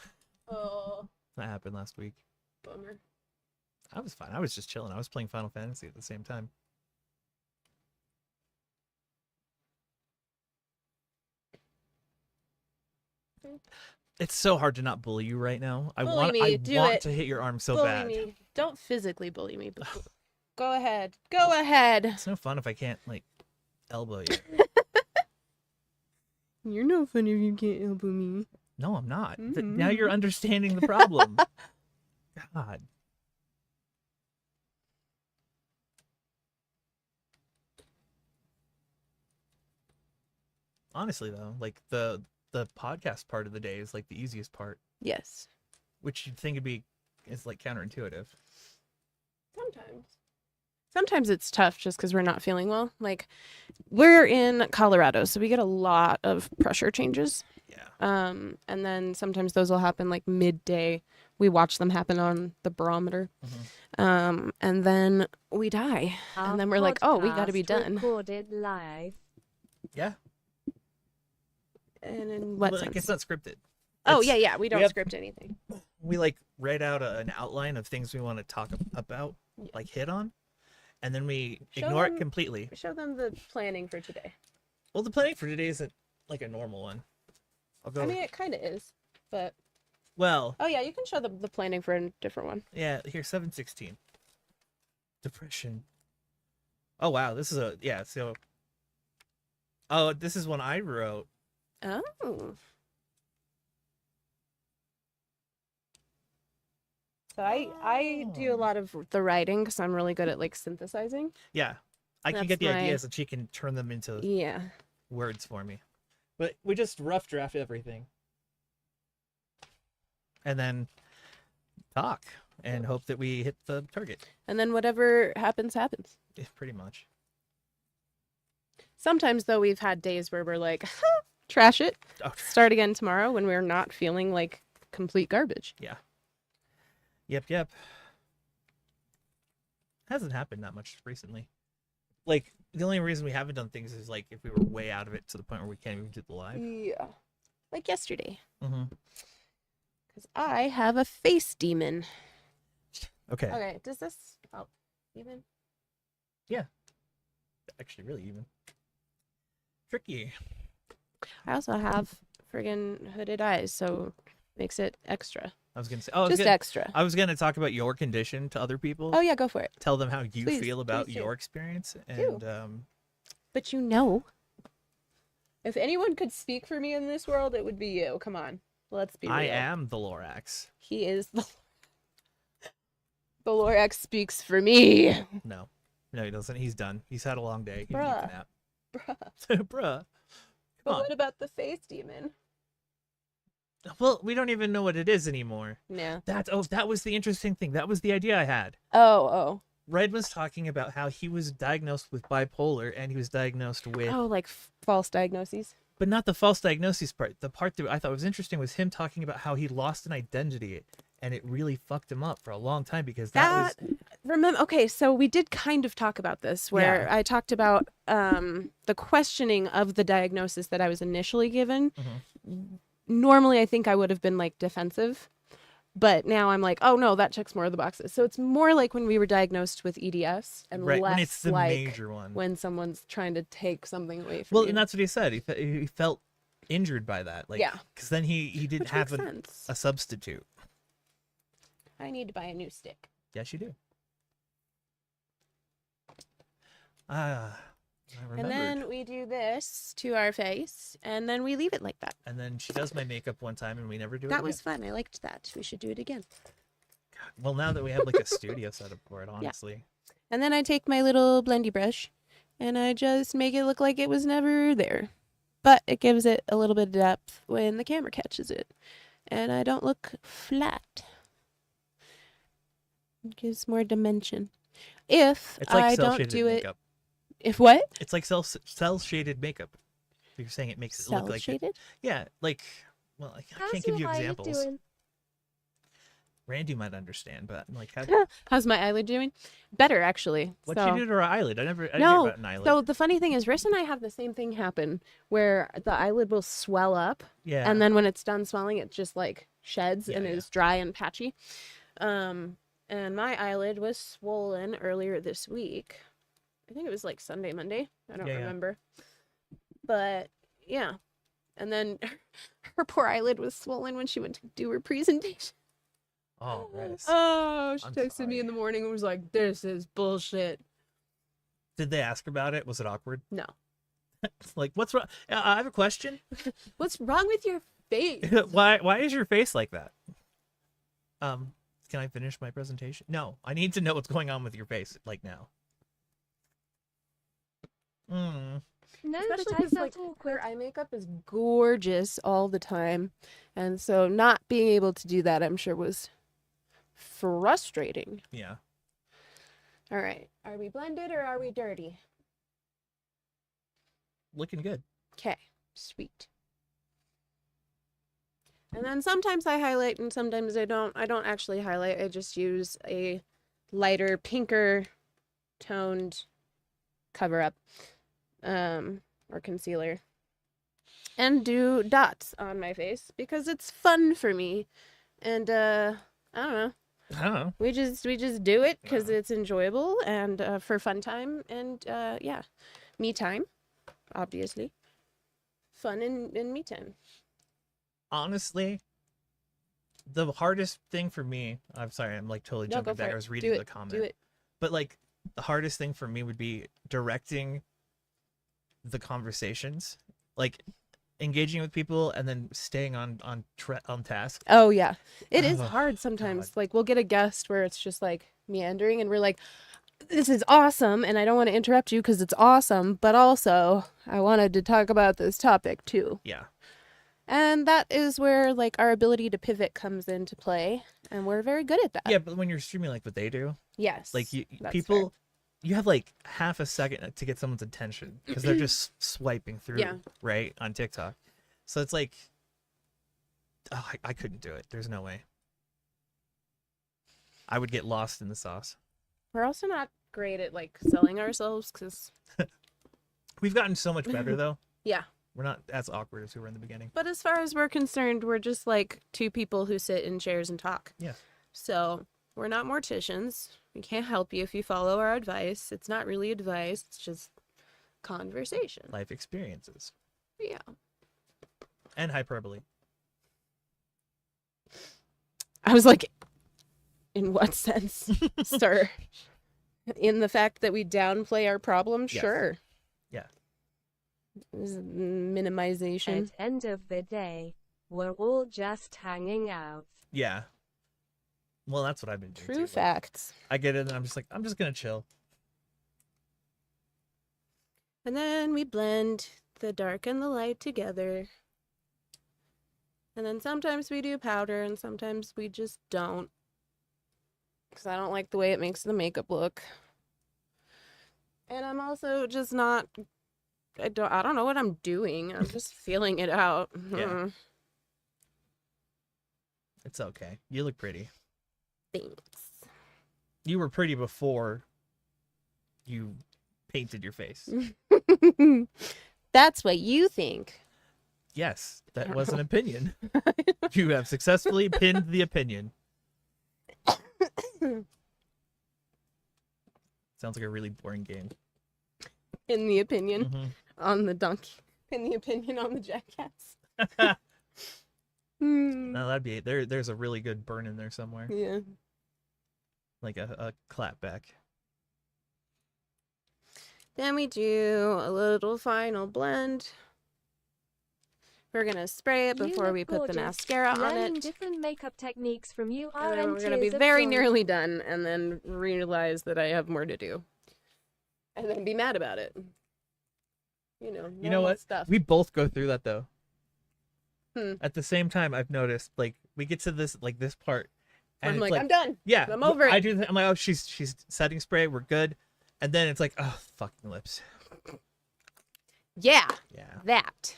Oh, That happened last week. bummer. I was fine. I was just chilling. I was playing Final Fantasy at the same time. It's so hard to not bully you right now. I Bully want me. Do want it. to hit your arm so bully bad. me. Don't physically bully me. But go ahead. Go ahead. It's no fun if I can't like elbow you. You're no fun if you can't elbow me. No, I'm not. Mhm. Now you're understanding the problem. God. Honestly though, like the podcast part of the day is like the easiest part, Yes. which you'd think is like counterintuitive. Sometimes it's tough just because we're not feeling well. Like, we're in Colorado, so we get a lot of pressure changes. Yeah. And then sometimes those will happen like midday. We watch them happen on the barometer. And then we die. Our And then we're like, oh, we got to be podcast done. Recorded live. Yeah. And in what Well, sense? like, it's not scripted. Oh, It's- yeah. We don't have- script anything. We like write out an outline of things we want to talk about, Yeah. like hit on, and then we Show ignore it them- completely. Show them the planning for today. Well, the planning for today isn't like a normal one. I'll go. I mean, it kind of is. But, well, oh, yeah, you can show them the planning for a different one. yeah. Here, 7/16. Depression. Oh wow, this is yeah. So. Oh, this is one I wrote. Oh. So I do a lot of the writing because I'm really good at like synthesizing. Yeah, I can That's get the my- ideas and she can turn them into Yeah. words for me. But we just rough draft everything. And then talk and hope that we hit the target. And then whatever happens, happens. Yeah, pretty much. Sometimes though we've had days where we're like, trash it, Oh, start again tomorrow when we're not feeling like complete garbage. yep. Hasn't happened that much recently. Like, the only reason we haven't done things is like if we were way out of it to the point where we can't even do the live. Yeah. Like yesterday. Mm-hmm. Because I have a face demon. Okay. Okay, does this help even? Actually, really even. Tricky. I also have friggin' hooded eyes, so makes it extra. I was gonna say. Oh, Just extra. I was gonna talk about your condition to other people. Oh yeah, go for it. Tell them how you Please, feel about please do. your experience, and But you know, If anyone could speak for me in this world, it would be you. Come on. Let's be real. I am the Lorax. He is the Lorax speaks for me. No, he doesn't. He's done. He's had a long day. He Bruh. needs a nap. Bruh. Bruh. But on. what about the face demon? Well, we don't even know what it is anymore. Yeah. That was the interesting thing. That was the idea I had. Oh. Red was talking about how he was diagnosed with bipolar and he was diagnosed with, Oh, like false diagnoses. but not the false diagnosis part. The part that I thought was interesting was him talking about how he lost an identity and it really fucked him up for a long time because that was. Remember, okay, so we did kind of talk about this where Yeah. I talked about the questioning of the diagnosis that I was initially given. Normally, I think I would have been like defensive, but now I'm like, oh no, that checks more of the boxes. So it's more like when we were diagnosed with EDS and Right, less when it's the like major one. when someone's trying to take something away from Well, you. and that's what he said. He felt injured by that. Like, Yeah. because then he didn't Which have makes sense. a substitute. I need to buy a new stick. Yes, you do. I remembered. And then we do this to our face, and then we leave it like that. And then she does my makeup one time, and we never do it That again. was fun. I liked that. We should do it again. Well, now that we have like a studio set up for it, honestly. And then I take my little blendy brush, and I just make it look like it was never there. But it gives it a little bit of depth when the camera catches it. And I don't look flat. It gives more dimension. If It's like I cell don't shaded do it... makeup. If what? It's like cell shaded makeup. You're saying it makes it look Cell like shaded? Yeah, like, well, I How's can't give you your eyelid examples. doing? Randy might understand, but like, How's my eyelid doing? Better, actually. what So- you do to her eyelid? I didn't hear No, about an eyelid. so the funny thing is, Riss and I have the same thing happen where the eyelid will swell up, yeah, and then when it's done swelling, it just like sheds and Yeah. is dry and patchy. And my eyelid was swollen earlier this week. I think it was like Sunday, Monday. I don't Yeah. remember. But yeah. And then her poor eyelid was swollen when she went to do her presentation. Oh, Riss. Oh, she I'm texted me in sorry. the morning and was like, "This is bullshit." Did they ask about it? Was it awkward? No. Like, what's wrong? I have a question. What's wrong with your face? Why is your face like that? Can I finish my presentation? No, I need to know what's going on with your face, like now. No, Especially but I because felt like awkward. her eye makeup is gorgeous all the time, and so not being able to do that, I'm sure, was frustrating. Yeah. All right, are we blended or are we dirty? Looking good. Okay, sweet. And then sometimes I highlight and sometimes I don't. I don't actually highlight. I just use a lighter, pinker toned cover up or concealer and do dots on my face because it's fun for me. And I don't know. I don't know. We just do it because Wow. it's enjoyable and for fun time and yeah, me time, obviously. Fun and me time. Honestly, the hardest thing for me, I'm sorry, I'm like totally No, jumping go back. for I it. was reading Do the it. comment. Do it. But like the hardest thing for me would be directing the conversations, like engaging with people and then staying on task. Oh yeah, it is Oh, hard sometimes. God. Like we'll get a guest where it's just like meandering, and we're like, "This is awesome," and I don't want to interrupt you because it's awesome, but also I wanted to talk about this topic too. Yeah. And that is where like our ability to pivot comes into play, and we're very good at that. Yeah, but when you're streaming like what they do, Yes. like that's people fair. you have like half a second to get someone's attention because they're just swiping through, Yeah. right, on TikTok. So it's like, oh, I couldn't do it. There's no way. I would get lost in the sauce. We're also not great at like selling ourselves because We've gotten so much better though. yeah. We're not as awkward as we were in the beginning. But as far as we're concerned, we're just like two people who sit in chairs and talk. Yeah. So we're not morticians. We can't help you if you follow our advice. It's not really advice. It's just conversation. Life experiences Yeah. and hyperbole. I was like, in what sense, sir? In the fact that we downplay our problems? Yes. Sure. Yeah. This is minimization. At end of the day, we're all just hanging out. Yeah. Well, that's what I've been doing. True too. Like, facts. I get it, and I'm just like, I'm just gonna chill. And then we blend the dark and the light together. And then sometimes we do powder and sometimes we just don't. Because I don't like the way it makes the makeup look. And I'm also just not, I don't know what I'm doing. I'm just feeling it out. Yeah. It's okay. You look pretty. Thanks. You were pretty before you painted your face. That's what you think. Yes, that was an opinion. You have successfully pinned the opinion. Sounds like a really boring game. In the opinion Mhm. on the donkey. In the opinion on the jackass. No, that'd be there's a really good burn in there somewhere. Yeah. Like a clap back. Then we do a little final blend. We're going to spray it You before look we put the gorgeous. mascara on Learning it. different makeup techniques from you are And then we're going to be tears of very joy. nearly done and then realize that I have more to do. And then be mad about it. You know You know what? stuff. We both go through that though. Hmm. At the same time, I've noticed like we get to this part, and I'm it's like, I'm done. yeah, I'm over it. I do. I'm like, oh, she's setting spray. We're good, and then it's like, oh, fucking lips. Yeah, Yeah. that.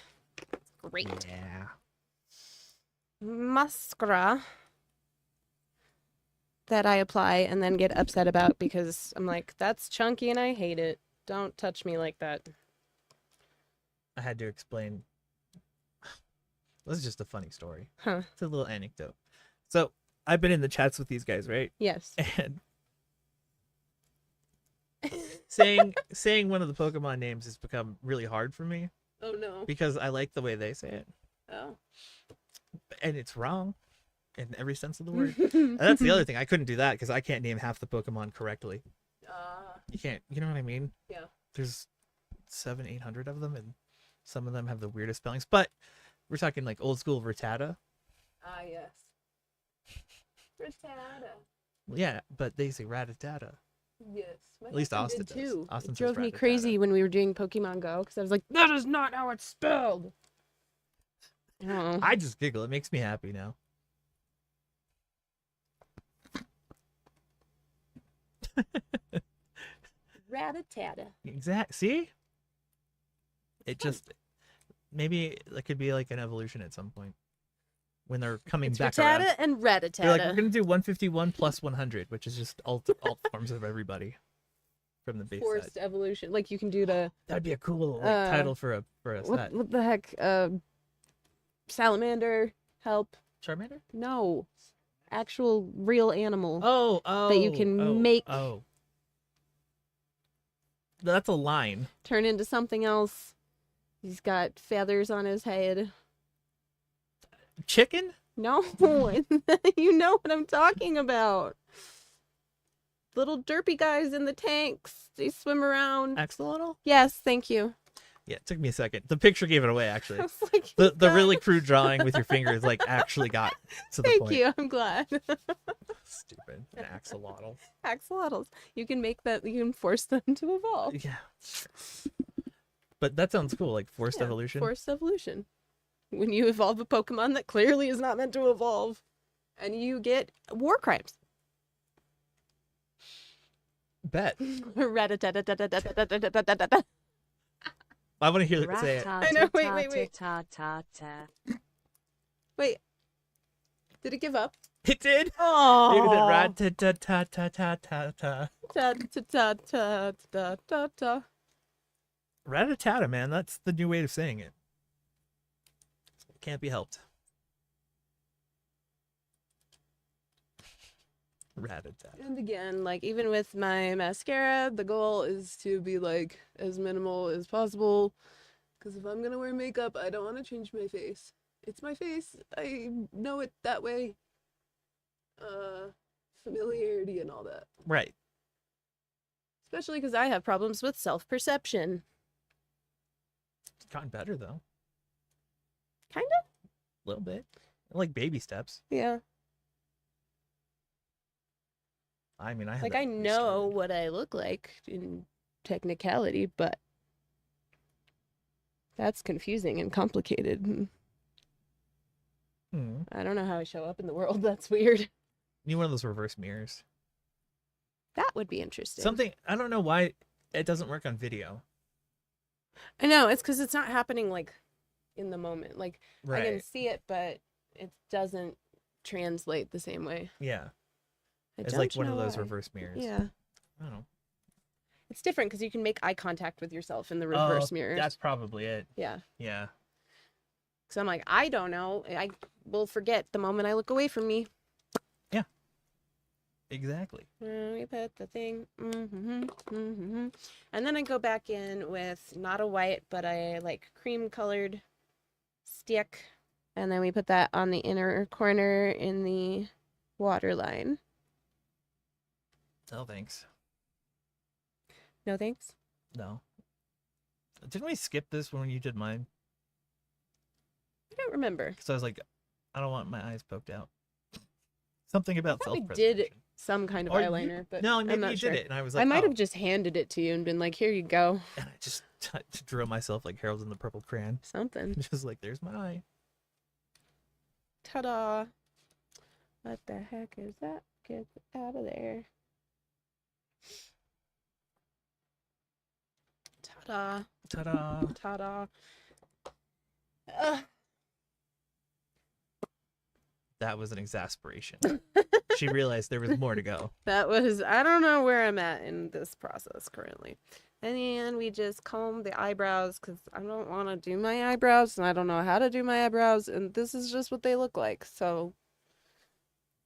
Great. Yeah. Mascara that I apply and then get upset about because I'm like, that's chunky and I hate it. Don't touch me like that. I had to explain. This is just a funny story. Huh. It's a little anecdote. So I've been in the chats with these guys, right? Yes. And saying one of the Pokemon names has become really hard for me Oh no. because I like the way they say it, Oh. and it's wrong in every sense of the word. And that's the other thing. I couldn't do that because I can't name half the Pokemon correctly. You can't. You know what I mean? Yeah. There's 700-800 of them, and some of them have the weirdest spellings. But we're talking like old school Rattata. Ah, yes. Rattata. Yeah, but they say Rattata. Yes. At least Austin does. too. Austin It says drove me Rattata. crazy when we were doing Pokemon Go because I was like, that is not how it's spelled. Oh. I just giggle. It makes me happy now. Rattata. Exact. See? It just maybe it could be like an evolution at some point when they're coming It's back Rattata around. and Rattata. They're like, we're gonna do 151 plus 100, which is just alt forms of everybody from the base Forced set. evolution. Like you can do the That'd be a cool little Uh, title for a set. what the heck? Salamander. Help. Charmander? No. Actual real animal. Oh, you can make- Oh, that's a line. Turn into something else. He's got feathers on his head. Chicken? No, you know what I'm talking about. Little derpy guys in the tanks. They swim around. Axolotl? Yes, thank you. Yeah, it took me a second. The picture gave it away, I actually. was like, The "God, really crude drawing with your fingers like actually got to the thank point. you. I'm glad. Stupid. An axolotl. Axolotls. You can make that. You can force them to evolve. Yeah. But that sounds cool, like forced Yeah, evolution. Forced evolution. When you evolve a Pokemon that clearly is not meant to evolve, and you get war crimes. Bet. Rat-a-tat-tat-tat-tat-tat-tat-tat-tat-tat. I want to hear it say it. I know, wait. Rat-ta-ta-ta-ta-ta. Wait. Did it give up? It did. Oh. It did. Rat-ta-ta-ta-ta-ta-ta. Ta-ta-ta-ta-ta-ta-ta. Rat-a-tata, man. That's the new way of saying it. Can't be helped. Rat-a-tat. And again, like even with my mascara, the goal is to be like as minimal as possible. Because if I'm gonna wear makeup, I don't want to change my face. It's my face. I know it that way. Familiarity and all that. Right. Especially because I have problems with self-perception. It's gotten better though. Kind of. A little bit. Like baby steps. Yeah. I mean, I had Like, that I when we know started. what I look like in technicality, but that's confusing and complicated. Hmm. I don't know how I show up in the world. That's weird. You need one of those reverse mirrors. That would be interesting. Something I don't know why it doesn't work on video. I know, it's because it's not happening like in the moment. Like, I can Right. see it, but it doesn't translate the same way. Yeah. I It's don't like one of know those why. reverse mirrors. Yeah. I don't know. It's different because you can make eye contact with yourself in the Oh, reverse mirrors. that's probably it. Yeah. Yeah. So I'm like, I don't know. I will forget the moment I look away from me. Exactly. We put the thing. And then I go back in with not a white, but a like cream colored stick. And then we put that on the inner corner in the water line. No thanks. No thanks. No. Didn't we skip this when you did mine? I don't remember. Because I was like, I don't want my eyes poked out. Something about I thought we self-preservation. did some kind of Or you- eyeliner, but no, I'm maybe not you sure. did it, and I was like, I might oh. have just handed it to you and been like, here you go. And I just drew myself like Harold in the Purple Crayon. Something. Just like, there's my eye. Ta-da. What the heck is that? Get out of there. Ta-da. Ta-da. Ta-da. That was an exasperation. She realized there was more to go. That was, I don't know where I'm at in this process currently. And then we just comb the eyebrows because I don't want to do my eyebrows and I don't know how to do my eyebrows. And this is just what they look like. So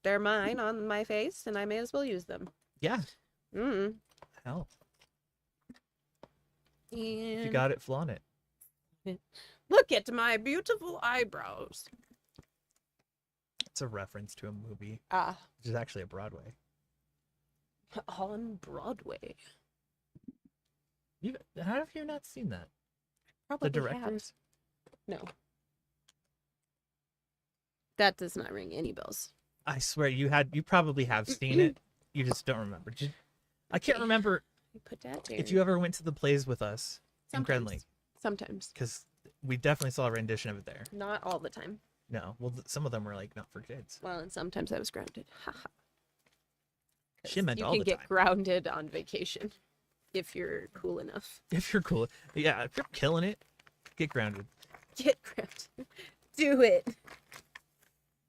they're mine on my face and I may as well use them. Yeah. Mm. Hell. If you And got it, flaunt it. look at my beautiful eyebrows. It's a reference to a movie, Ah, which is actually a Broadway. on Broadway. How have you not seen that? Probably The have. directors? No. That does not ring any bells. I swear you probably have seen it. You just don't remember. I can't Okay. remember I put that there. if you ever went to the plays with us in Sometimes. Crenley, Sometimes. because we definitely saw a rendition of it there. Not all the time. No, well, some of them were like not for kids. Well, and sometimes I was grounded. Haha. She meant you all can the get time. grounded on vacation if you're cool enough. If you're cool, yeah, if you're killing it, get grounded. Get grounded. Do it.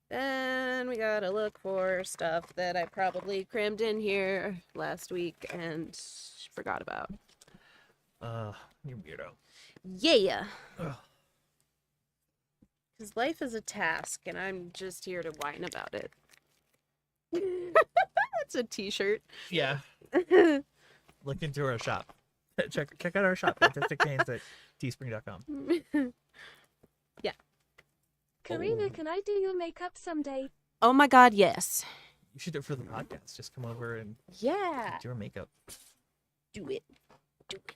Then we gotta look for stuff that I probably crammed in here last week and forgot about. You weirdo. Yeah. Ugh. Because life is a task, and I'm just here to whine about it. That's a t-shirt. Yeah, look into our shop. Check out our shop, Fantastic Canes at teespring.com. Karina, Oh. can I do your makeup someday? Oh my god, yes. You should do it for the podcast. Just come over and Yeah. do our makeup. Do it. Do it.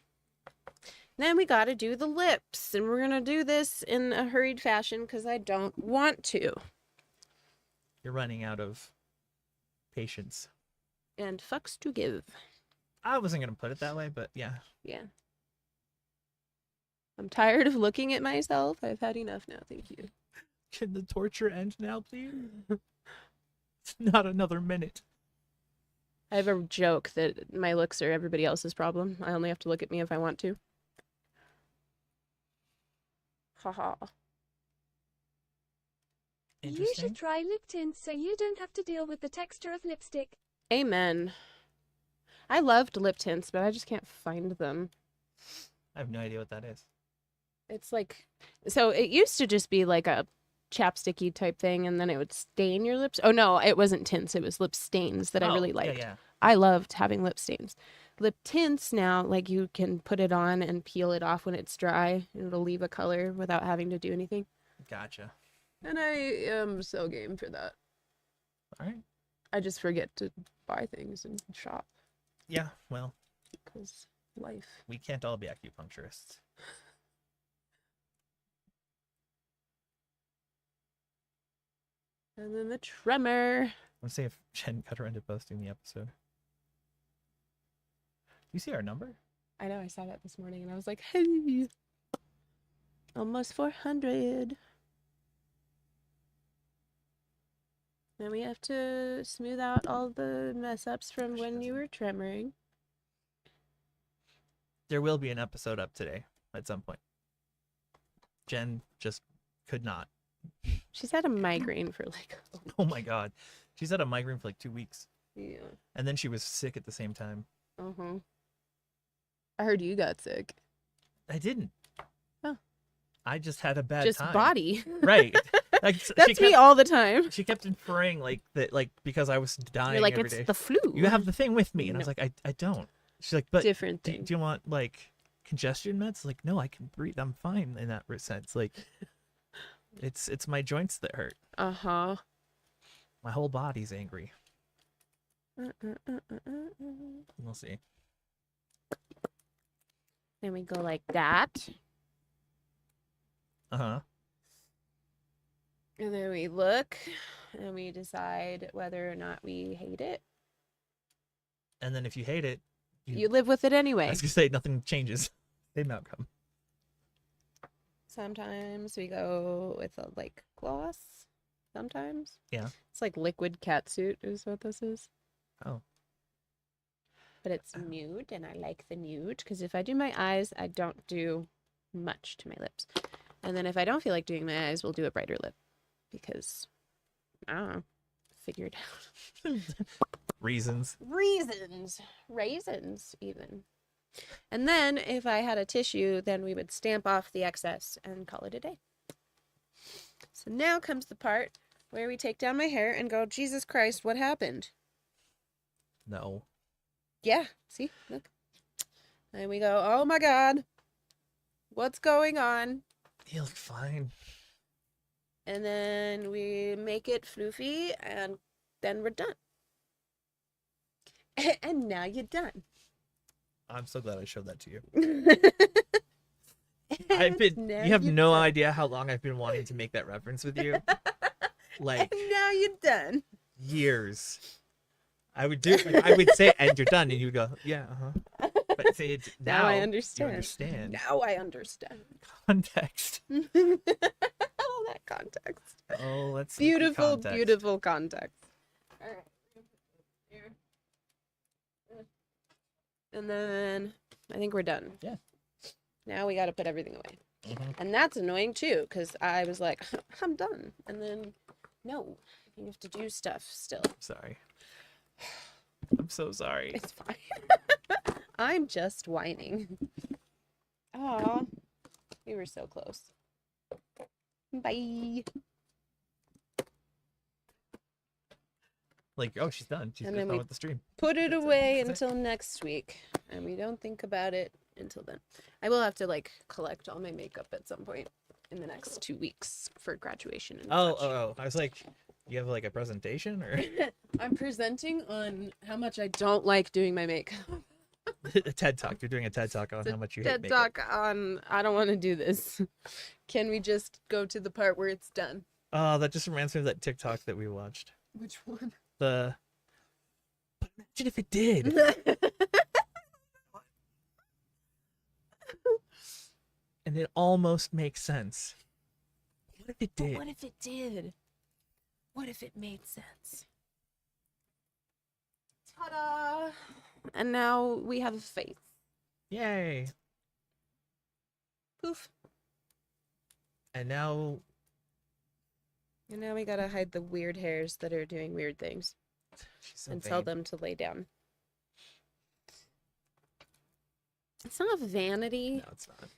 Then we gotta do the lips, and we're gonna do this in a hurried fashion because I don't want to. You're running out of patience. And fucks to give. I wasn't gonna put it that way, but yeah. Yeah. I'm tired of looking at myself. I've had enough now, thank you. Can the torture end now, please? Not another minute. I have a joke that my looks are everybody else's problem. I only have to look at me if I want to. Haha. You Interesting. should try lip tint so you don't have to deal with the texture of lipstick. Amen. I loved lip tints, but I just can't find them. I have no idea what that is. It's like, so it used to just be like a chapsticky type thing, and then it would stain your lips. Oh no, it wasn't tints, it was lip stains that I really liked. Yeah. I loved having lip stains. Lip tints now, like you can put it on and peel it off when it's dry, and it'll leave a color without having to do anything. Gotcha. And I am so game for that. All right. I just forget to buy things and shop Yeah, well, because life. we can't all be acupuncturists. And then the tremor. Let's see if Jen got around to posting the episode. You see our number? I know, I saw that this morning and I was like, hey, almost 400. Now we have to smooth out all the mess ups from when you were tremoring. There will be an episode up today at some point. Jen just could not. She's had a migraine for like, Oh my god. She's had a migraine for like 2 weeks. yeah. And then she was sick at the same time. Uh-huh. I heard you got sick. I didn't. Oh. I just had a bad Just time. body. Right. Like, That's me all the time. She kept inferring like that, like because I was dying You're like, every it's day. the flu. You have the thing with me, and I No. was like, I don't. She's like, but different do thing. you want like congestion meds? Like, no, I can breathe. I'm fine in that sense. Like, it's my joints that hurt. Uh-huh. My whole body's angry. We'll see. Then we go like that. Uh-huh. And then we look and we decide whether or not we hate it. And then if you hate it, You live with it I anyway. was gonna say nothing changes. Same outcome. Sometimes we go with a like gloss. Sometimes. Yeah. It's like liquid catsuit is what this is. Oh. But it's nude and I like the nude because if I do my eyes, I don't do much to my lips. And then if I don't feel like doing my eyes, we'll do a brighter lip because I don't know. Figure it out. Reasons. Raisins even. And then if I had a tissue, then we would stamp off the excess and call it a day. So now comes the part where we take down my hair and go, Jesus Christ, what happened? No. Yeah, see, look. And we go, oh my God, what's going on? You look fine. And then we make it floofy and then we're done. And now you're done. I'm so glad I showed that to you. Now You have you're no done. idea how long I've been wanting to make that reference with you. Like And now you're done. years. I would say, and you're done, and you would go, yeah, uh-huh. But say it now. Now I You understand. understand. Now I understand. Context. All that context. Oh, let's Beautiful, beautiful context. All right. And then I think we're done. Yeah. Now we got to put everything away. Mhm. And that's annoying too, because I was like, I'm done. And then, no, you have to do stuff still. Sorry. I'm so sorry. It's fine. I'm just whining. Aw, we were so close. Bye. Like, oh, she's done. She's And just then done we with the stream. Put it That's it. away That's it. until next week. And we don't think about it until then. I will have to like collect all my makeup at some point in the next 2 weeks for graduation and such. Oh. I was like, you have like a presentation or I'm presenting on how much I don't like doing my makeup. a TED Talk. You're doing a TED Talk on It's a how much you hate TED makeup. Talk on I don't want to do this. Can we just go to the part where it's done? Oh, that just reminds me of that TikTok that we watched. Which one? But imagine if it did. And it almost makes sense. What if it But did? what if it did? What if it made sense? Ta-da! And now we have a face. Yay. Poof. And now And now we gotta hide the weird hairs that are doing weird things she's so and tell vain. them to lay down. It's not vanity. No, it's not.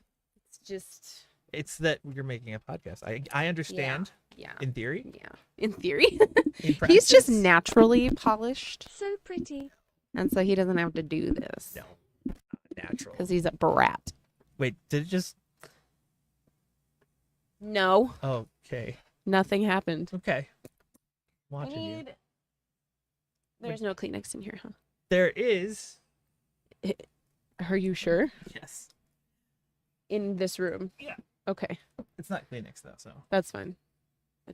It's just It's that you're making a podcast. I understand yeah. in theory. Yeah. In theory. In practice, He's just naturally polished. So pretty. And so he doesn't have to do this. No, not natural. Because he's a brat. Wait, did it just? No. Oh, okay, Nothing happened. okay. Watching you. There's no Kleenex in here, huh? There is. Are you sure? Yes. In this room? Yeah. Okay. It's not Kleenex though, so. That's fine.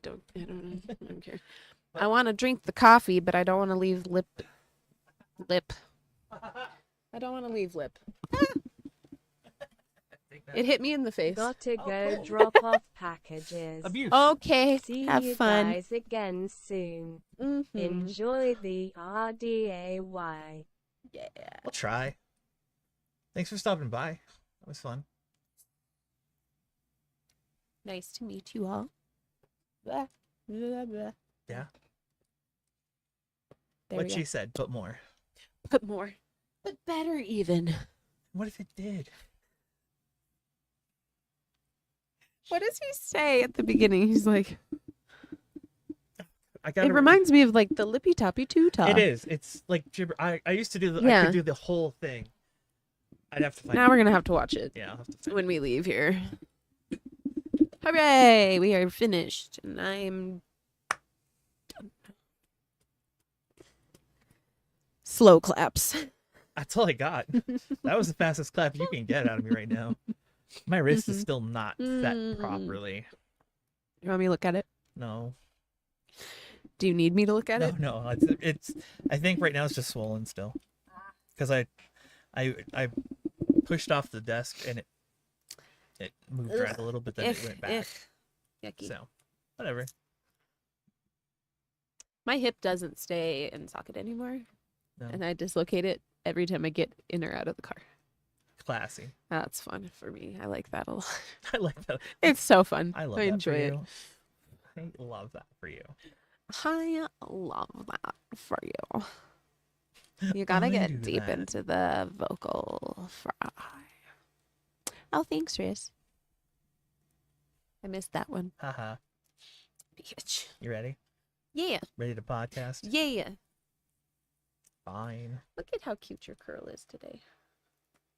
I don't know. I don't care. I want to drink the coffee, but I don't want to leave lip. I don't want to leave lip. It hit me in the face. Gotta go cool. drop off packages. Abuse. Okay, See have you fun. guys again soon. Mhm. Enjoy the RDAY. Yeah. I'll try. Thanks for stopping by. That was fun. Nice to meet you all. Blah, blah, blah. Yeah. There What we she go. said, but more. But more. But better even. What if it did? What does he say at the beginning? He's like, I got. it reminds me of like the Lippy Toppy Tuta. It is. It's like gibber. I used to do the. I Yeah. could do the whole thing. I'd have to find. Now we're gonna have to watch it Yeah, I'll have to find. when we leave here. Hooray! We are finished, and I'm done. Slow claps. That's all I got. That was the fastest clap you can get out of me right now. My wrist is still not set properly. You want me to look at it? No, Do you need me to look at it? no. It's. I think right now it's just swollen still, because I pushed off the desk and it moved around a little bit, then it went back. Yucky. So, whatever. My hip doesn't stay in socket anymore, No. and I dislocate it every time I get in or out of the car. Classy. That's fun for me. I like that a lot. I like that. It's so fun. I love I that enjoy for it. you. I love that for you. I love that for you. You gotta I get do deep that. into the vocal fry. Oh, thanks, Riz. I missed that one. Haha. Bitch. You ready? Yeah. Ready to podcast? Yeah. Fine. Look at how cute your curl is today.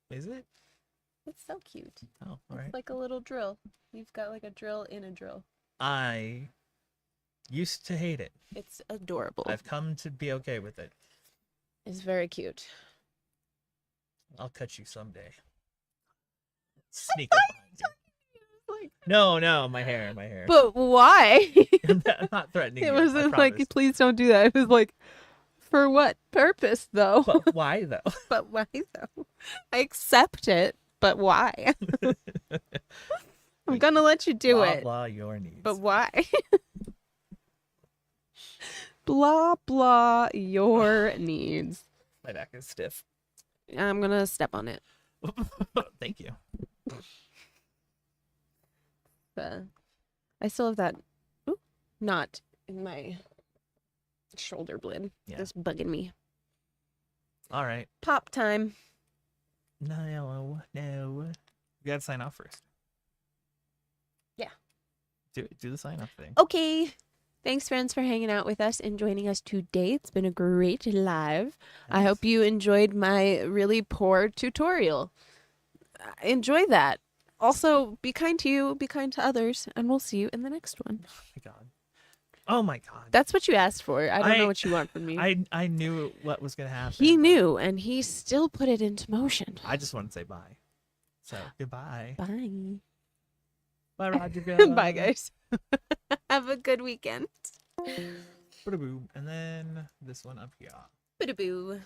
Is it? It's so cute. Oh, all It's right. like a little drill. You've got like a drill in a drill. I used to hate it. It's adorable. I've come to be okay with it. It's very cute. I'll cut you someday. Sneak up behind you. No, my hair. But why? I'm not threatening It you. I wasn't like, promise. please don't do that. It was like, for what purpose, though? But why though? But why, though? I accept it, but why? I'm gonna let you do blah, it. Blah your needs. But why? Blah, blah, your needs. My back is stiff. I'm gonna step on it. Thank you. I still have that knot in my shoulder blade. Yeah. Just bugging me. All right. Pop time. No. You gotta sign off first. Yeah. Do the sign off thing. Okay. Thanks, friends, for hanging out with us and joining us today. It's been a great live. I hope you enjoyed my really poor tutorial. Enjoy that. Also, be kind to you, be kind to others, and we'll see you in the next one. Oh my god. That's what you asked for. I don't know what you want from me. I knew what was gonna happen. He but knew, and he still put it into motion. I just want to say bye. So goodbye. Bye. Bye, Roger. Bye, guys. Have a good weekend. Ba-da-boom. And then this one up here. Boo.